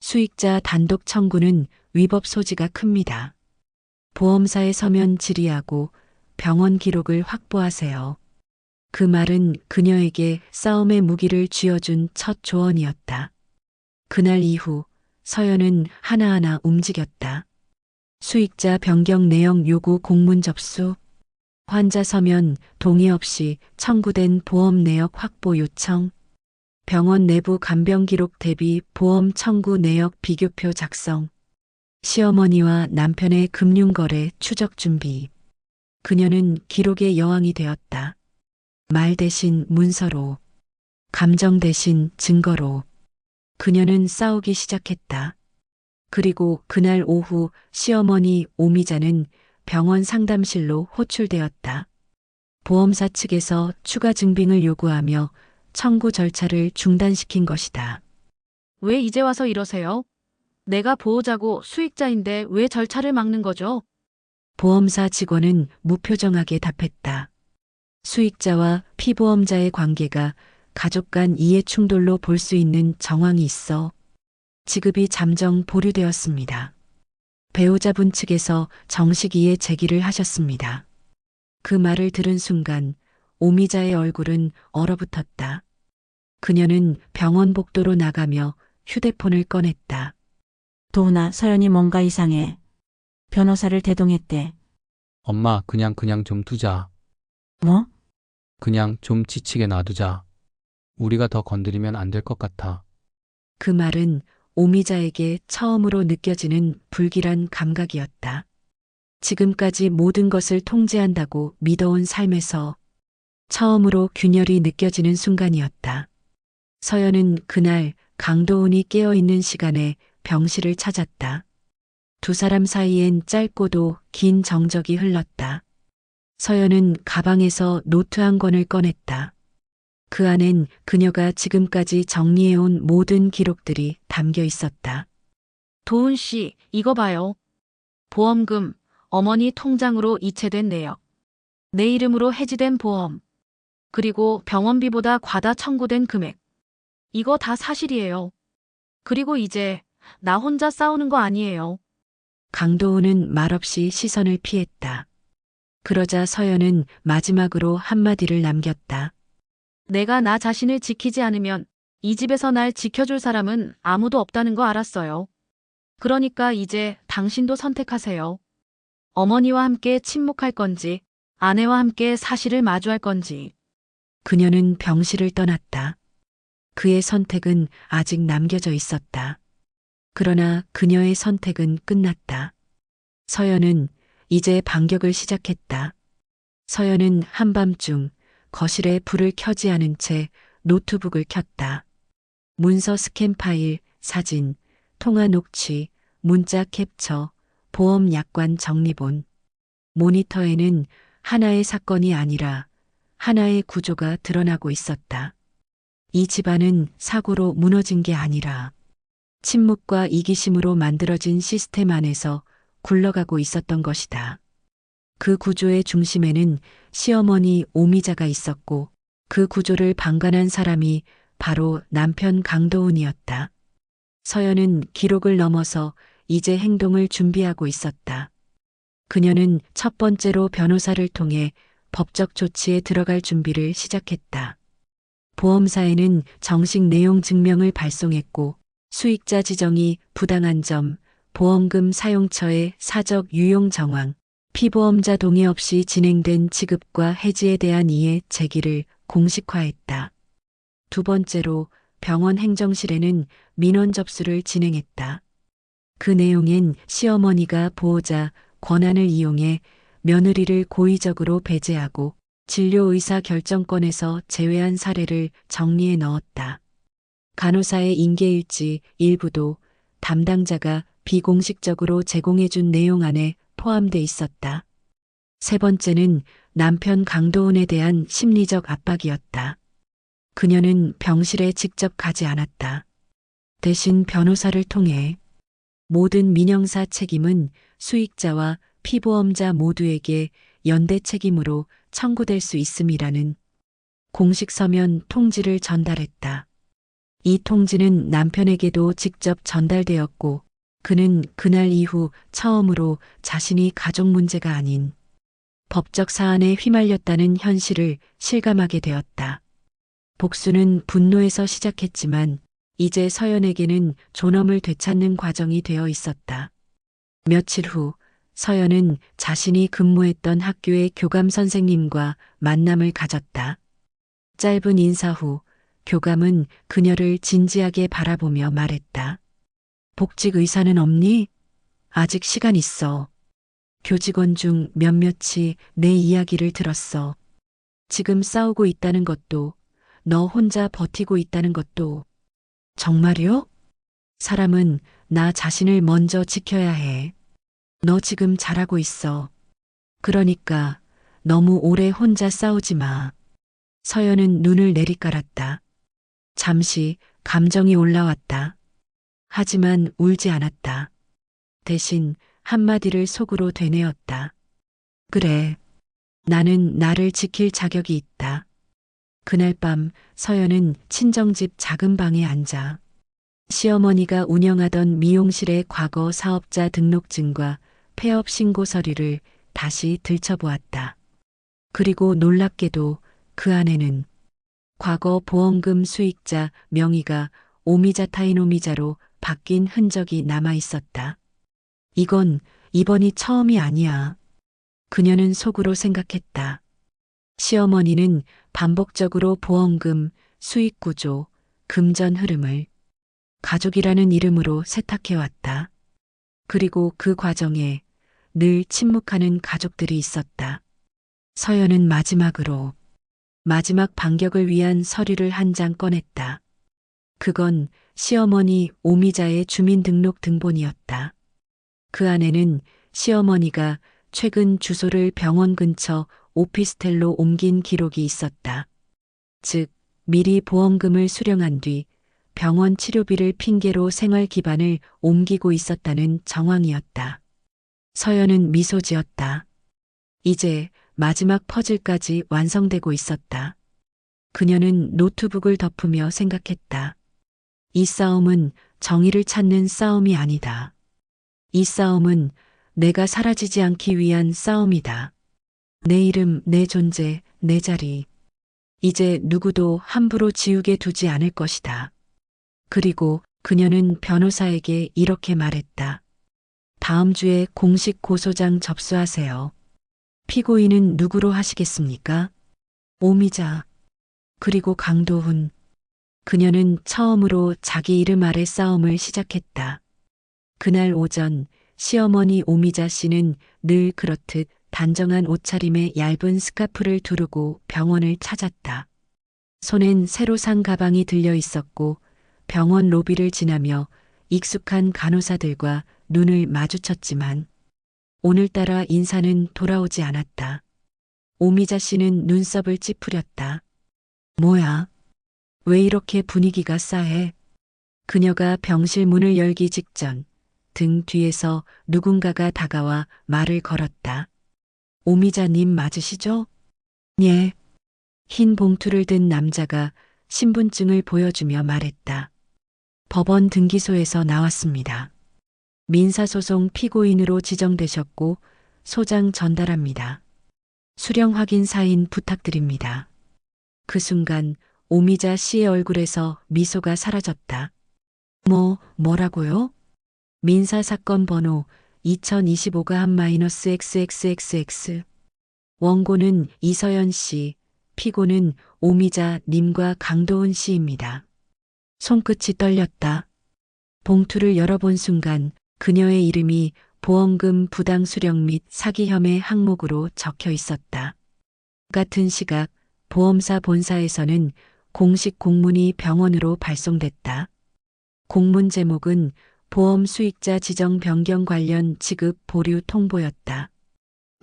수익자 단독 청구는 위법 소지가 큽니다. 보험사에 서면 질의하고 병원 기록을 확보하세요. 그 말은 그녀에게 싸움의 무기를 쥐어준 첫 조언이었다. 그날 이후 서연은 하나하나 움직였다. 수익자 변경 내역 요구 공문 접수, 환자 서면 동의 없이 청구된 보험 내역 확보 요청, 병원 내부 간병 기록 대비 보험 청구 내역 비교표 작성, 시어머니와 남편의 금융거래 추적 준비. 그녀는 기록의 여왕이 되었다. 말 대신 문서로, 감정 대신 증거로. 그녀는 싸우기 시작했다. 그리고 그날 오후 시어머니 오미자는 병원 상담실로 호출되었다. 보험사 측에서 추가 증빙을 요구하며 청구 절차를 중단시킨 것이다. 왜 이제 와서 이러세요? 내가 보호자고 수익자인데 왜 절차를 막는 거죠? 보험사 직원은 무표정하게 답했다. 수익자와 피보험자의 관계가 가족 간 이해 충돌로 볼 수 있는 정황이 있어 지급이 잠정 보류되었습니다. 배우자분 측에서 정식 이해 제기를 하셨습니다. 그 말을 들은 순간 오미자의 얼굴은 얼어붙었다. 그녀는 병원 복도로 나가며 휴대폰을 꺼냈다. 도훈아, 서연이 뭔가 이상해. 변호사를 대동했대. 엄마, 그냥 좀 두자. 뭐? 그냥 좀 지치게 놔두자. 우리가 더 건드리면 안 될 것 같아. 그 말은 오미자에게 처음으로 느껴지는 불길한 감각이었다. 지금까지 모든 것을 통제한다고 믿어온 삶에서 처음으로 균열이 느껴지는 순간이었다. 서연은 그날 강도훈이 깨어있는 시간에 병실을 찾았다. 두 사람 사이엔 짧고도 긴 정적이 흘렀다. 서연은 가방에서 노트 한 권을 꺼냈다. 그 안엔 그녀가 지금까지 정리해온 모든 기록들이 담겨 있었다. 도훈 씨, 이거 봐요. 보험금, 어머니 통장으로 이체된 내역. 내 이름으로 해지된 보험. 그리고 병원비보다 과다 청구된 금액. 이거 다 사실이에요. 그리고 이제 나 혼자 싸우는 거 아니에요. 강도훈은 말없이 시선을 피했다. 그러자 서연은 마지막으로 한마디를 남겼다. 내가 나 자신을 지키지 않으면 이 집에서 날 지켜줄 사람은 아무도 없다는 거 알았어요. 그러니까 이제 당신도 선택하세요. 어머니와 함께 침묵할 건지, 아내와 함께 사실을 마주할 건지. 그녀는 병실을 떠났다. 그의 선택은 아직 남겨져 있었다. 그러나 그녀의 선택은 끝났다. 서연은 이제 반격을 시작했다. 서연은 한밤중 거실에 불을 켜지 않은 채 노트북을 켰다. 문서 스캔 파일, 사진, 통화 녹취, 문자 캡처, 보험 약관 정리본. 모니터에는 하나의 사건이 아니라 하나의 구조가 드러나고 있었다. 이 집안은 사고로 무너진 게 아니라 침묵과 이기심으로 만들어진 시스템 안에서 굴러가고 있었던 것이다. 그 구조의 중심에는 시어머니 오미자가 있었고 그 구조를 방관한 사람이 바로 남편 강도훈이었다. 서연은 기록을 넘어서 이제 행동을 준비하고 있었다. 그녀는 첫 번째로 변호사를 통해 법적 조치에 들어갈 준비를 시작했다. 보험사에는 정식 내용 증명을 발송했고 수익자 지정이 부당한 점, 보험금 사용처의 사적 유용 정황, 피보험자 동의 없이 진행된 지급과 해지에 대한 이해 제기를 공식화했다. 두 번째로 병원 행정실에는 민원 접수를 진행했다. 그 내용엔 시어머니가 보호자 권한을 이용해 며느리를 고의적으로 배제하고 진료의사 결정권에서 제외한 사례를 정리해 넣었다. 간호사의 인계일지 일부도 담당자가 비공식적으로 제공해준 내용 안에 포함돼 있었다. 세 번째는 남편 강도훈에 대한 심리적 압박이었다. 그녀는 병실에 직접 가지 않았다. 대신 변호사를 통해 모든 민형사 책임은 수익자와 피보험자 모두에게 연대 책임으로 청구될 수 있음이라는 공식 서면 통지를 전달했다. 이 통지는 남편에게도 직접 전달되었고 그는 그날 이후 처음으로 자신이 가족 문제가 아닌 법적 사안에 휘말렸다는 현실을 실감하게 되었다. 복수는 분노에서 시작했지만 이제 서연에게는 존엄을 되찾는 과정이 되어 있었다. 며칠 후 서연은 자신이 근무했던 학교의 교감 선생님과 만남을 가졌다. 짧은 인사 후 교감은 그녀를 진지하게 바라보며 말했다. 복직 의사는 없니? 아직 시간 있어. 교직원 중 몇몇이 내 이야기를 들었어. 지금 싸우고 있다는 것도, 너 혼자 버티고 있다는 것도. 정말요? 사람은 나 자신을 먼저 지켜야 해. 너 지금 잘하고 있어. 그러니까 너무 오래 혼자 싸우지 마. 서연은 눈을 내리깔았다. 잠시 감정이 올라왔다. 하지만 울지 않았다. 대신 한마디를 속으로 되뇌었다. 그래. 나는 나를 지킬 자격이 있다. 그날 밤 서연은 친정집 작은 방에 앉아 시어머니가 운영하던 미용실의 과거 사업자 등록증과 폐업 신고 서류를 다시 들춰보았다. 그리고 놀랍게도 그 안에는 과거 보험금 수익자 명의가 오미자 타인오미자로 바뀐 흔적이 남아 있었다. 이건 이번이 처음이 아니야. 그녀는 속으로 생각했다. 시어머니는 반복적으로 보험금, 수익 구조, 금전 흐름을 가족이라는 이름으로 세탁해왔다. 그리고 그 과정에 늘 침묵하는 가족들이 있었다. 서연은 마지막 반격을 위한 서류를 한 장 꺼냈다. 그건 시어머니 오미자의 주민등록 등본이었다. 그 안에는 시어머니가 최근 주소를 병원 근처 오피스텔로 옮긴 기록이 있었다. 즉, 미리 보험금을 수령한 뒤 병원 치료비를 핑계로 생활 기반을 옮기고 있었다는 정황이었다. 서연은 미소 지었다. 이제 마지막 퍼즐까지 완성되고 있었다. 그녀는 노트북을 덮으며 생각했다. 이 싸움은 정의를 찾는 싸움이 아니다. 이 싸움은 내가 사라지지 않기 위한 싸움이다. 내 이름, 내 존재, 내 자리. 이제 누구도 함부로 지우게 두지 않을 것이다. 그리고 그녀는 변호사에게 이렇게 말했다. 다음 주에 공식 고소장 접수하세요. 피고인은 누구로 하시겠습니까? 오미자. 그리고 강도훈. 그녀는 처음으로 자기 이름 아래 싸움을 시작했다. 그날 오전 시어머니 오미자 씨는 늘 그렇듯 단정한 옷차림에 얇은 스카프를 두르고 병원을 찾았다. 손엔 새로 산 가방이 들려 있었고 병원 로비를 지나며 익숙한 간호사들과 눈을 마주쳤지만 오늘따라 인사는 돌아오지 않았다. 오미자 씨는 눈썹을 찌푸렸다. 뭐야? 왜 이렇게 분위기가 싸해? 그녀가 병실 문을 열기 직전 등 뒤에서 누군가가 다가와 말을 걸었다. 오미자님 맞으시죠? 예. 흰 봉투를 든 남자가 신분증을 보여주며 말했다. 법원 등기소에서 나왔습니다. 민사소송 피고인으로 지정되셨고 소장 전달합니다. 수령 확인 사인 부탁드립니다. 그 순간 오미자 씨의 얼굴에서 미소가 사라졌다. 뭐라고요? 민사사건 번호 2025-XXXX. 원고는 이서연 씨, 피고는 오미자 님과 강도훈 씨입니다. 손끝이 떨렸다. 봉투를 열어본 순간 그녀의 이름이 보험금 부당 수령 및 사기 혐의 항목으로 적혀 있었다. 같은 시각 보험사 본사에서는 공식 공문이 병원으로 발송됐다. 공문 제목은 보험 수익자 지정 변경 관련 지급 보류 통보였다.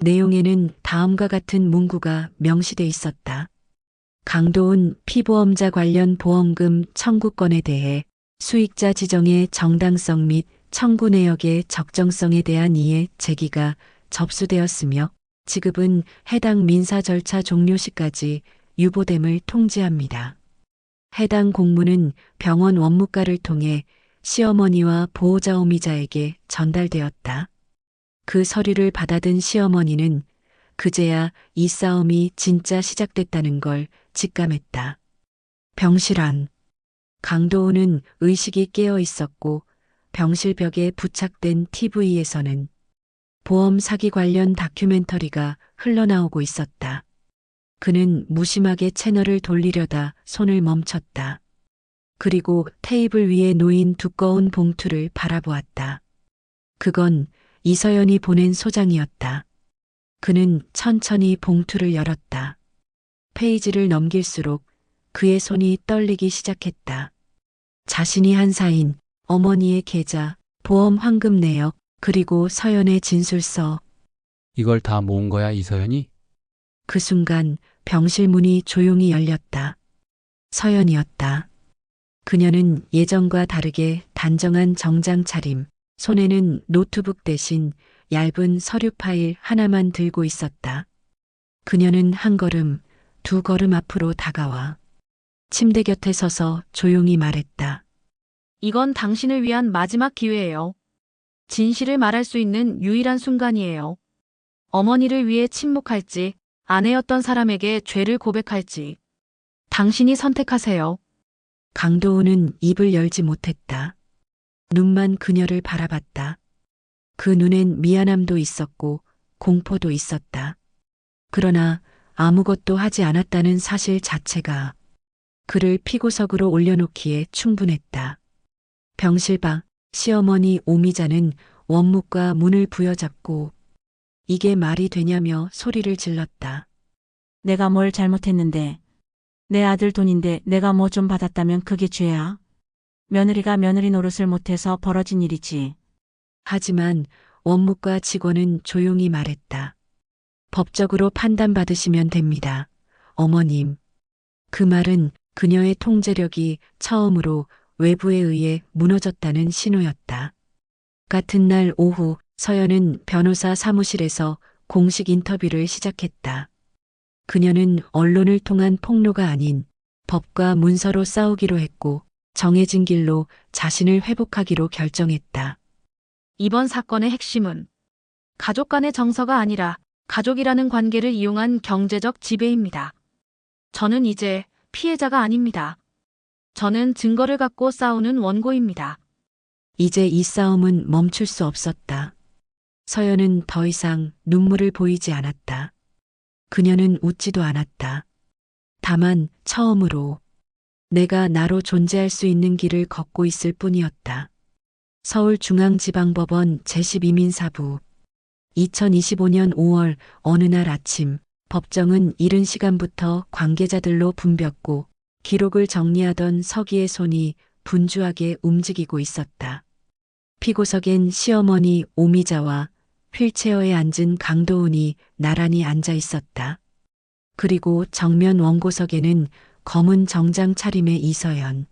내용에는 다음과 같은 문구가 명시돼 있었다. 강도훈 피보험자 관련 보험금 청구권에 대해 수익자 지정의 정당성 및 청구 내역의 적정성에 대한 이해 제기가 접수되었으며 지급은 해당 민사 절차 종료 시까지 유보됨을 통지합니다. 해당 공문은 병원 원무과를 통해 시어머니와 보호자 오미자에게 전달되었다. 그 서류를 받아든 시어머니는 그제야 이 싸움이 진짜 시작됐다는 걸 직감했다. 병실 안. 강도훈은 의식이 깨어 있었고 병실 벽에 부착된 TV에서는 보험 사기 관련 다큐멘터리가 흘러나오고 있었다. 그는 무심하게 채널을 돌리려다 손을 멈췄다. 그리고 테이블 위에 놓인 두꺼운 봉투를 바라보았다. 그건 이서연이 보낸 소장이었다. 그는 천천히 봉투를 열었다. 페이지를 넘길수록 그의 손이 떨리기 시작했다. 자신이 한 사인, 어머니의 계좌, 보험 환급 내역, 그리고 서연의 진술서. 이걸 다 모은 거야, 이서연이? 그 순간 병실 문이 조용히 열렸다. 서연이었다. 그녀는 예전과 다르게 단정한 정장 차림, 손에는 노트북 대신 얇은 서류 파일 하나만 들고 있었다. 그녀는 한 걸음, 두 걸음 앞으로 다가와 침대 곁에 서서 조용히 말했다. 이건 당신을 위한 마지막 기회예요. 진실을 말할 수 있는 유일한 순간이에요. 어머니를 위해 침묵할지, 아내였던 사람에게 죄를 고백할지. 당신이 선택하세요. 강도훈은 입을 열지 못했다. 눈만 그녀를 바라봤다. 그 눈엔 미안함도 있었고 공포도 있었다. 그러나 아무것도 하지 않았다는 사실 자체가 그를 피고석으로 올려놓기에 충분했다. 병실 밖 시어머니 오미자는 원묵과 문을 부여잡고 이게 말이 되냐며 소리를 질렀다. 내가 뭘 잘못했는데. 내 아들 돈인데 내가 뭐 좀 받았다면 그게 죄야. 며느리가 며느리 노릇을 못해서 벌어진 일이지. 하지만 원묵과 직원은 조용히 말했다. 법적으로 판단받으시면 됩니다. 어머님. 그 말은 그녀의 통제력이 처음으로 외부에 의해 무너졌다는 신호였다. 같은 날 오후 서연은 변호사 사무실에서 공식 인터뷰를 시작했다. 그녀는 언론을 통한 폭로가 아닌 법과 문서로 싸우기로 했고 정해진 길로 자신을 회복하기로 결정했다. 이번 사건의 핵심은 가족 간의 정서가 아니라 가족이라는 관계를 이용한 경제적 지배입니다. 저는 이제 피해자가 아닙니다. 저는 증거를 갖고 싸우는 원고입니다. 이제 이 싸움은 멈출 수 없었다. 서연은 더 이상 눈물을 보이지 않았다. 그녀는 웃지도 않았다. 다만 처음으로 내가 나로 존재할 수 있는 길을 걷고 있을 뿐이었다. 서울중앙지방법원 제12민사부 2025년 5월 어느 날 아침 법정은 이른 시간부터 관계자들로 붐볐고 기록을 정리하던 서기의 손이 분주하게 움직이고 있었다. 피고석엔 시어머니 오미자와 휠체어에 앉은 강도훈이 나란히 앉아 있었다. 그리고 정면 원고석에는 검은 정장 차림의 이서연.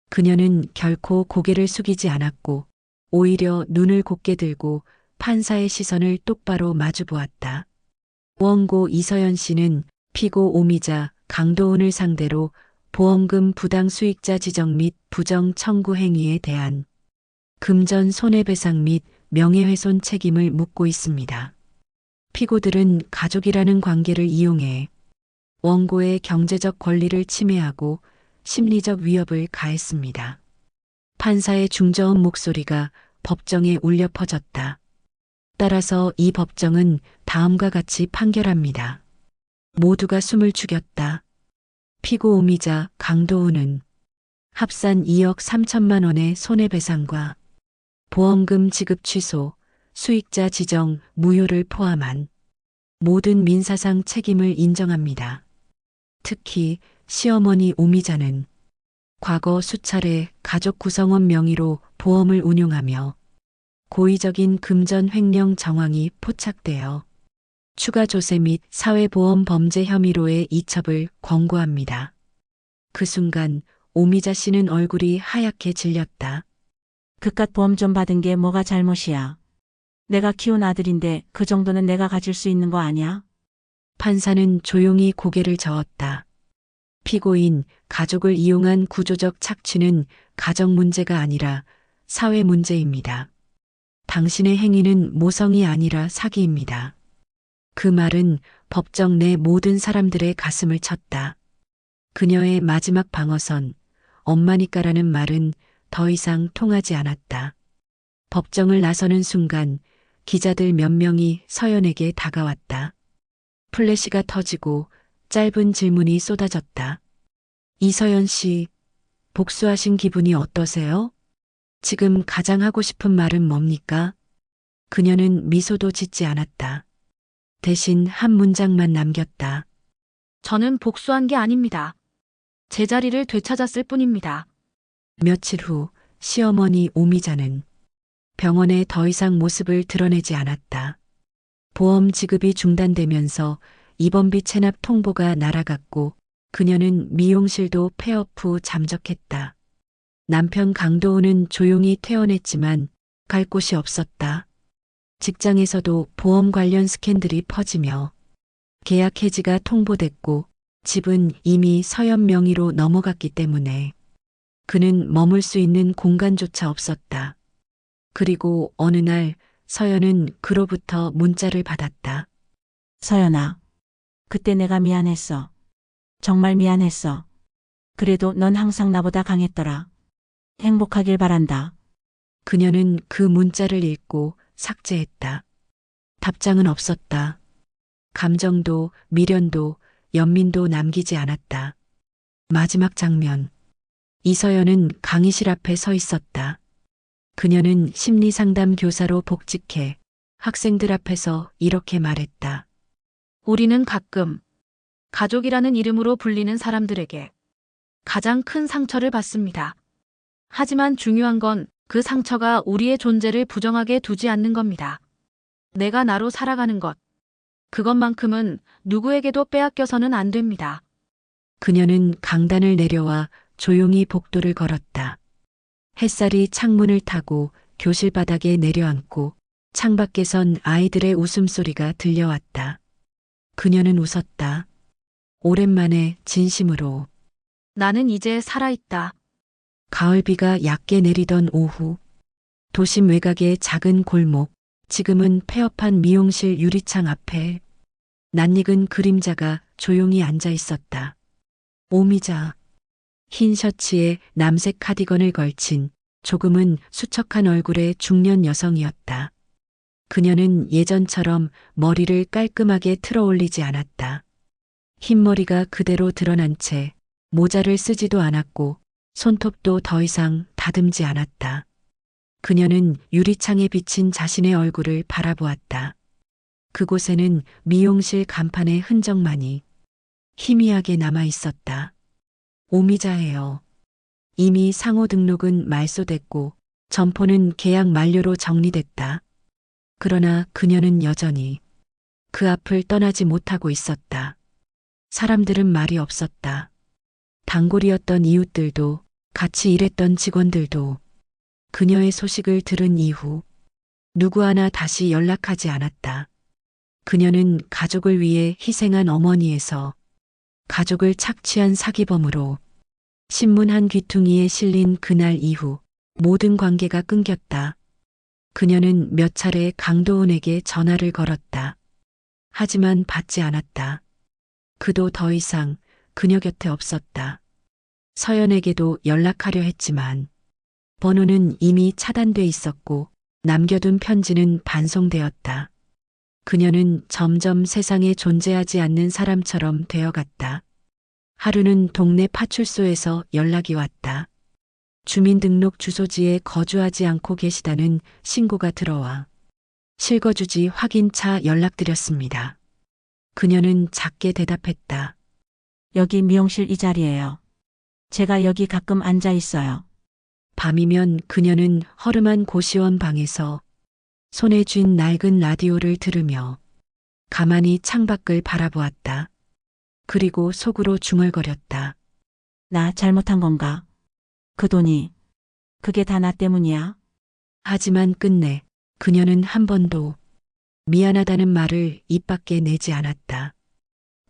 그녀는 결코 고개를 숙이지 않았고 오히려 눈을 곧게 들고 판사의 시선을 똑바로 마주 보았다. 원고 이서연 씨는 피고 오미자 강도훈을 상대로 보험금 부당 수익자 지정 및 부정 청구 행위에 대한 금전 손해배상 및 명예훼손 책임을 묻고 있습니다. 피고들은 가족이라는 관계를 이용해 원고의 경제적 권리를 침해하고 심리적 위협을 가했습니다. 판사의 중저음 목소리가 법정에 울려 퍼졌다. 따라서 이 법정은 다음과 같이 판결합니다. 모두가 숨을 죽였다. 피고 오미자 강도훈은 합산 2억 3천만 원의 손해배상과 보험금 지급 취소, 수익자 지정 무효를 포함한 모든 민사상 책임을 인정합니다. 특히 시어머니 오미자는 과거 수차례 가족 구성원 명의로 보험을 운용하며 고의적인 금전 횡령 정황이 포착되어 추가 조세 및 사회보험 범죄 혐의로의 이첩을 권고합니다. 그 순간 오미자 씨는 얼굴이 하얗게 질렸다. 그깟 보험 좀 받은 게 뭐가 잘못이야. 내가 키운 아들인데 그 정도는 내가 가질 수 있는 거 아니야? 판사는 조용히 고개를 저었다. 피고인, 가족을 이용한 구조적 착취는 가정 문제가 아니라 사회 문제입니다. 당신의 행위는 모성이 아니라 사기입니다. 그 말은 법정 내 모든 사람들의 가슴을 쳤다. 그녀의 마지막 방어선, 엄마니까라는 말은 더 이상 통하지 않았다. 법정을 나서는 순간 기자들 몇 명이 서연에게 다가왔다. 플래시가 터지고 짧은 질문이 쏟아졌다. 이서연 씨, 복수하신 기분이 어떠세요? 지금 가장 하고 싶은 말은 뭡니까? 그녀는 미소도 짓지 않았다. 대신 한 문장만 남겼다. 저는 복수한 게 아닙니다. 제자리를 되찾았을 뿐입니다. 며칠 후 시어머니 오미자는 병원에 더 이상 모습을 드러내지 않았다. 보험 지급이 중단되면서 입원비 체납 통보가 날아갔고 그녀는 미용실도 폐업 후 잠적했다. 남편 강도훈은 조용히 퇴원했지만 갈 곳이 없었다. 직장에서도 보험 관련 스캔들이 퍼지며 계약 해지가 통보됐고 집은 이미 서연 명의로 넘어갔기 때문에 그는 머물 수 있는 공간조차 없었다. 그리고 어느 날 서연은 그로부터 문자를 받았다. 서연아, 그때 내가 미안했어. 정말 미안했어. 그래도 넌 항상 나보다 강했더라. 행복하길 바란다. 그녀는 그 문자를 읽고 삭제했다. 답장은 없었다. 감정도 미련도 연민도 남기지 않았다. 마지막 장면. 이서연은 강의실 앞에 서 있었다. 그녀는 심리상담 교사로 복직해 학생들 앞에서 이렇게 말했다. 우리는 가끔 가족이라는 이름으로 불리는 사람들에게 가장 큰 상처를 받습니다. 하지만 중요한 건 그 상처가 우리의 존재를 부정하게 두지 않는 겁니다. 내가 나로 살아가는 것, 그것만큼은 누구에게도 빼앗겨서는 안 됩니다. 그녀는 강단을 내려와 조용히 복도를 걸었다. 햇살이 창문을 타고 교실 바닥에 내려앉고 창밖에선 아이들의 웃음소리가 들려왔다. 그녀는 웃었다. 오랜만에 진심으로. 나는 이제 살아있다. 가을비가 얕게 내리던 오후. 도심 외곽의 작은 골목, 지금은 폐업한 미용실 유리창 앞에 낯익은 그림자가 조용히 앉아 있었다. 오미자. 흰 셔츠에 남색 카디건을 걸친 조금은 수척한 얼굴의 중년 여성이었다. 그녀는 예전처럼 머리를 깔끔하게 틀어 올리지 않았다. 흰머리가 그대로 드러난 채 모자를 쓰지도 않았고 손톱도 더 이상 다듬지 않았다. 그녀는 유리창에 비친 자신의 얼굴을 바라보았다. 그곳에는 미용실 간판의 흔적만이 희미하게 남아 있었다. 오미자예요. 이미 상호 등록은 말소됐고 점포는 계약 만료로 정리됐다. 그러나 그녀는 여전히 그 앞을 떠나지 못하고 있었다. 사람들은 말이 없었다. 단골이었던 이웃들도, 같이 일했던 직원들도 그녀의 소식을 들은 이후 누구 하나 다시 연락하지 않았다. 그녀는 가족을 위해 희생한 어머니에서 가족을 착취한 사기범으로 신문 한 귀퉁이에 실린 그날 이후 모든 관계가 끊겼다. 그녀는 몇 차례 강도훈에게 전화를 걸었다. 하지만 받지 않았다. 그도 더 이상 그녀 곁에 없었다. 서연에게도 연락하려 했지만 번호는 이미 차단돼 있었고 남겨둔 편지는 반송되었다. 그녀는 점점 세상에 존재하지 않는 사람처럼 되어갔다. 하루는 동네 파출소에서 연락이 왔다. 주민등록 주소지에 거주하지 않고 계시다는 신고가 들어와 실거주지 확인차 연락드렸습니다. 그녀는 작게 대답했다. 여기 미용실 이 자리예요. 제가 여기 가끔 앉아 있어요. 밤이면 그녀는 허름한 고시원 방에서 손에 쥔 낡은 라디오를 들으며 가만히 창밖을 바라보았다. 그리고 속으로 중얼거렸다. 나 잘못한 건가? 그 돈이 그게 다 나 때문이야? 하지만 끝내 그녀는 한 번도 미안하다는 말을 입 밖에 내지 않았다.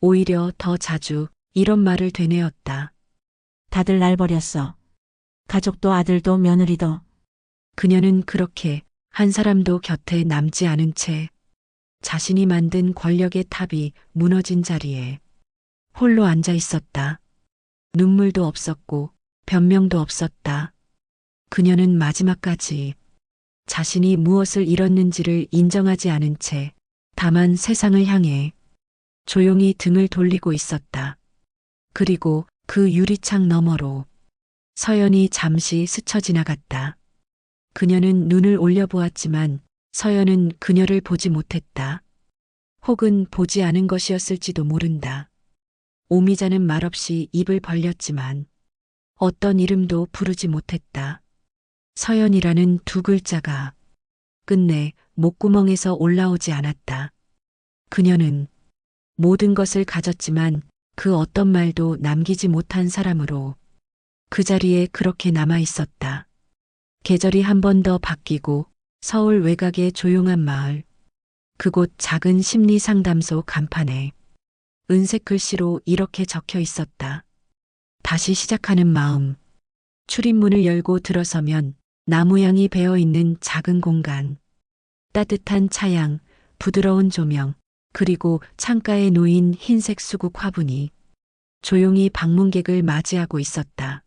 오히려 더 자주 이런 말을 되뇌었다. 다들 날 버렸어. 가족도 아들도 며느리도. 그녀는 그렇게 한 사람도 곁에 남지 않은 채 자신이 만든 권력의 탑이 무너진 자리에 홀로 앉아 있었다. 눈물도 없었고 변명도 없었다. 그녀는 마지막까지 자신이 무엇을 잃었는지를 인정하지 않은 채 다만 세상을 향해 조용히 등을 돌리고 있었다. 그리고 그 유리창 너머로 서연이 잠시 스쳐 지나갔다. 그녀는 눈을 올려보았지만 서연은 그녀를 보지 못했다. 혹은 보지 않은 것이었을지도 모른다. 오미자는 말없이 입을 벌렸지만 어떤 이름도 부르지 못했다. 서연이라는 두 글자가 끝내 목구멍에서 올라오지 않았다. 그녀는 모든 것을 가졌지만 그 어떤 말도 남기지 못한 사람으로 그 자리에 그렇게 남아 있었다. 계절이 한 번 더 바뀌고 서울 외곽의 조용한 마을, 그곳 작은 심리 상담소 간판에 은색 글씨로 이렇게 적혀 있었다. 다시 시작하는 마음. 출입문을 열고 들어서면 나무향이 배어있는 작은 공간. 따뜻한 차향, 부드러운 조명, 그리고 창가에 놓인 흰색 수국 화분이 조용히 방문객을 맞이하고 있었다.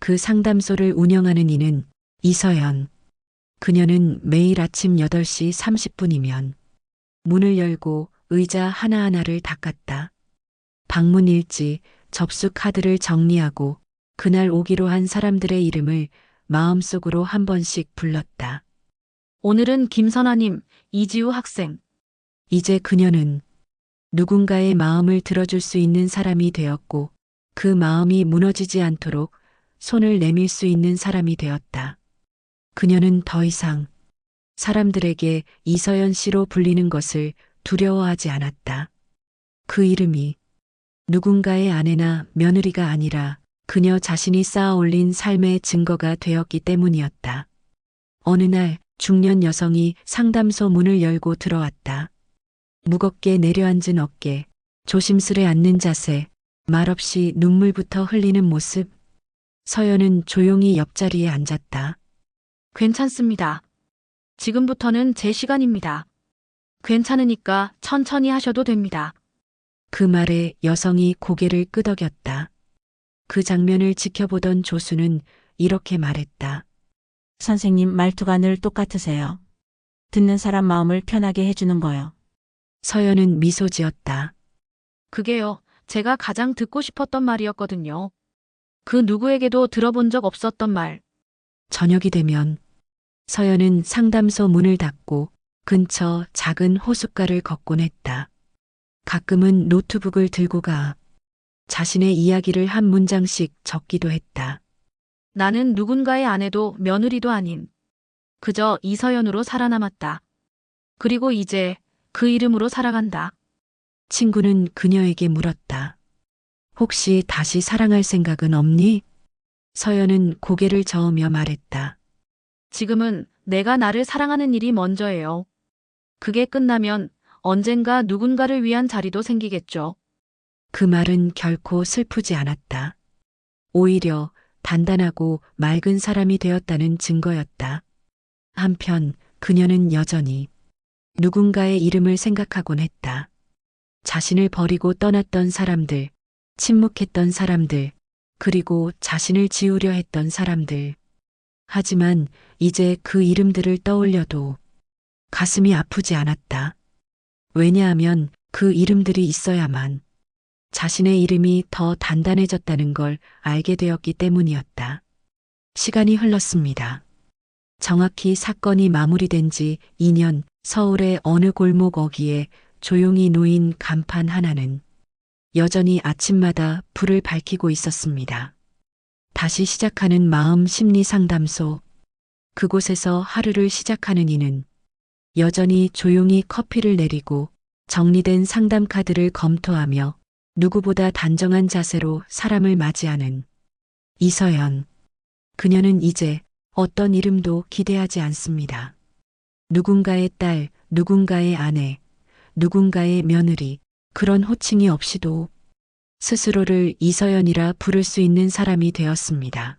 그 상담소를 운영하는 이는 이서연. 그녀는 매일 아침 8시 30분이면 문을 열고 의자 하나하나를 닦았다. 방문 일지, 접수 카드를 정리하고 그날 오기로 한 사람들의 이름을 마음속으로 한 번씩 불렀다. 오늘은 김선아님, 이지우 학생. 이제 그녀는 누군가의 마음을 들어줄 수 있는 사람이 되었고 그 마음이 무너지지 않도록 손을 내밀 수 있는 사람이 되었다. 그녀는 더 이상 사람들에게 이서연 씨로 불리는 것을 두려워하지 않았다. 그 이름이 누군가의 아내나 며느리가 아니라 그녀 자신이 쌓아 올린 삶의 증거가 되었기 때문이었다. 어느 날 중년 여성이 상담소 문을 열고 들어왔다. 무겁게 내려앉은 어깨, 조심스레 앉는 자세, 말없이 눈물부터 흘리는 모습. 서연은 조용히 옆자리에 앉았다. 괜찮습니다. 지금부터는 제 시간입니다. 괜찮으니까 천천히 하셔도 됩니다. 그 말에 여성이 고개를 끄덕였다. 그 장면을 지켜보던 조수는 이렇게 말했다. 선생님 말투가 늘 똑같으세요. 듣는 사람 마음을 편하게 해주는 거요. 서연은 미소 지었다. 그게요, 제가 가장 듣고 싶었던 말이었거든요. 그 누구에게도 들어본 적 없었던 말. 저녁이 되면 서연은 상담소 문을 닫고 근처 작은 호숫가를 걷곤 했다. 가끔은 노트북을 들고 가 자신의 이야기를 한 문장씩 적기도 했다. 나는 누군가의 아내도 며느리도 아닌 그저 이서연으로 살아남았다. 그리고 이제 그 이름으로 살아간다. 친구는 그녀에게 물었다. 혹시 다시 사랑할 생각은 없니? 서연은 고개를 저으며 말했다. 지금은 내가 나를 사랑하는 일이 먼저예요. 그게 끝나면 언젠가 누군가를 위한 자리도 생기겠죠. 그 말은 결코 슬프지 않았다. 오히려 단단하고 맑은 사람이 되었다는 증거였다. 한편 그녀는 여전히 누군가의 이름을 생각하곤 했다. 자신을 버리고 떠났던 사람들, 침묵했던 사람들, 그리고 자신을 지우려 했던 사람들. 하지만 이제 그 이름들을 떠올려도 가슴이 아프지 않았다. 왜냐하면 그 이름들이 있어야만 자신의 이름이 더 단단해졌다는 걸 알게 되었기 때문이었다. 시간이 흘렀습니다. 정확히 사건이 마무리된 지 2년, 서울의 어느 골목 어귀에 조용히 놓인 간판 하나는 여전히 아침마다 불을 밝히고 있었습니다. 다시 시작하는 마음 심리 상담소. 그곳에서 하루를 시작하는 이는 여전히 조용히 커피를 내리고 정리된 상담 카드를 검토하며 누구보다 단정한 자세로 사람을 맞이하는 이서연. 그녀는 이제 어떤 이름도 기대하지 않습니다. 누군가의 딸, 누군가의 아내, 누군가의 며느리, 그런 호칭이 없이도 스스로를 이서연이라 부를 수 있는 사람이 되었습니다.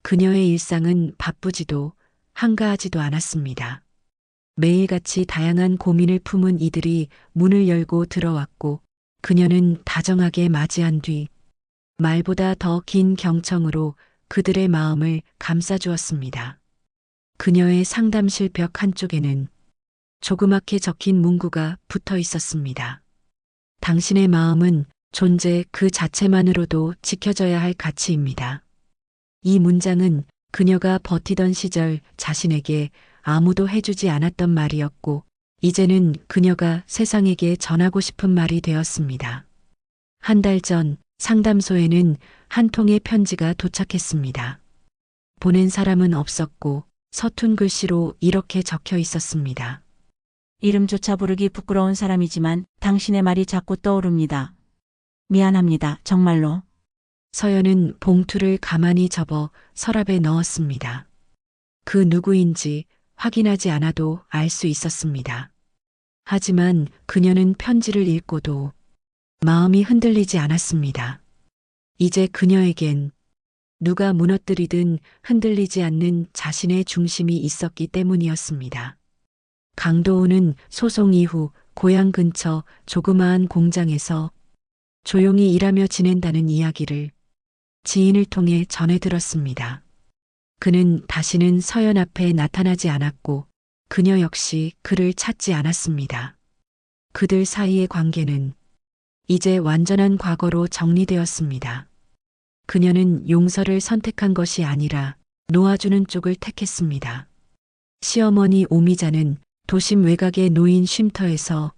그녀의 일상은 바쁘지도 한가하지도 않았습니다. 매일같이 다양한 고민을 품은 이들이 문을 열고 들어왔고 그녀는 다정하게 맞이한 뒤 말보다 더 긴 경청으로 그들의 마음을 감싸주었습니다. 그녀의 상담실 벽 한쪽에는 조그맣게 적힌 문구가 붙어 있었습니다. 당신의 마음은 존재 그 자체만으로도 지켜져야 할 가치입니다. 이 문장은 그녀가 버티던 시절 자신에게 아무도 해주지 않았던 말이었고, 이제는 그녀가 세상에게 전하고 싶은 말이 되었습니다. 한 달 전 상담소에는 한 통의 편지가 도착했습니다. 보낸 사람은 없었고 서툰 글씨로 이렇게 적혀 있었습니다. 이름조차 부르기 부끄러운 사람이지만 당신의 말이 자꾸 떠오릅니다. 미안합니다. 정말로. 서연은 봉투를 가만히 접어 서랍에 넣었습니다. 그 누구인지 확인하지 않아도 알 수 있었습니다. 하지만 그녀는 편지를 읽고도 마음이 흔들리지 않았습니다. 이제 그녀에겐 누가 무너뜨리든 흔들리지 않는 자신의 중심이 있었기 때문이었습니다. 강도우는 소송 이후 고향 근처 조그마한 공장에서 조용히 일하며 지낸다는 이야기를 지인을 통해 전해 들었습니다. 그는 다시는 서연 앞에 나타나지 않았고 그녀 역시 그를 찾지 않았습니다. 그들 사이의 관계는 이제 완전한 과거로 정리되었습니다. 그녀는 용서를 선택한 것이 아니라 놓아주는 쪽을 택했습니다. 시어머니 오미자는 도심 외곽의 노인 쉼터에서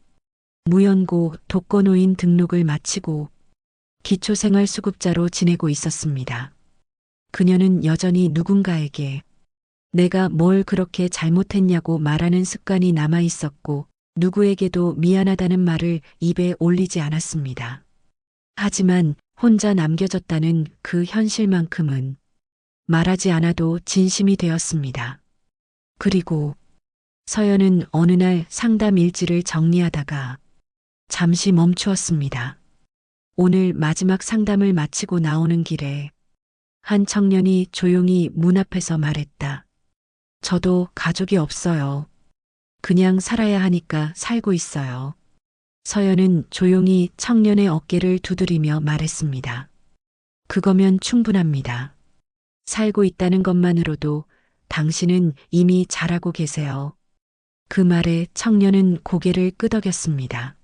무연고 독거노인 등록을 마치고 기초생활수급자로 지내고 있었습니다. 그녀는 여전히 누군가에게 내가 뭘 그렇게 잘못했냐고 말하는 습관이 남아 있었고 누구에게도 미안하다는 말을 입에 올리지 않았습니다. 하지만 혼자 남겨졌다는 그 현실만큼은 말하지 않아도 진심이 되었습니다. 그리고 서연은 어느 날 상담 일지를 정리하다가 잠시 멈추었습니다. 오늘 마지막 상담을 마치고 나오는 길에 한 청년이 조용히 문 앞에서 말했다. 저도 가족이 없어요. 그냥 살아야 하니까 살고 있어요. 서연은 조용히 청년의 어깨를 두드리며 말했습니다. 그거면 충분합니다. 살고 있다는 것만으로도 당신은 이미 잘하고 계세요. 그 말에 청년은 고개를 끄덕였습니다.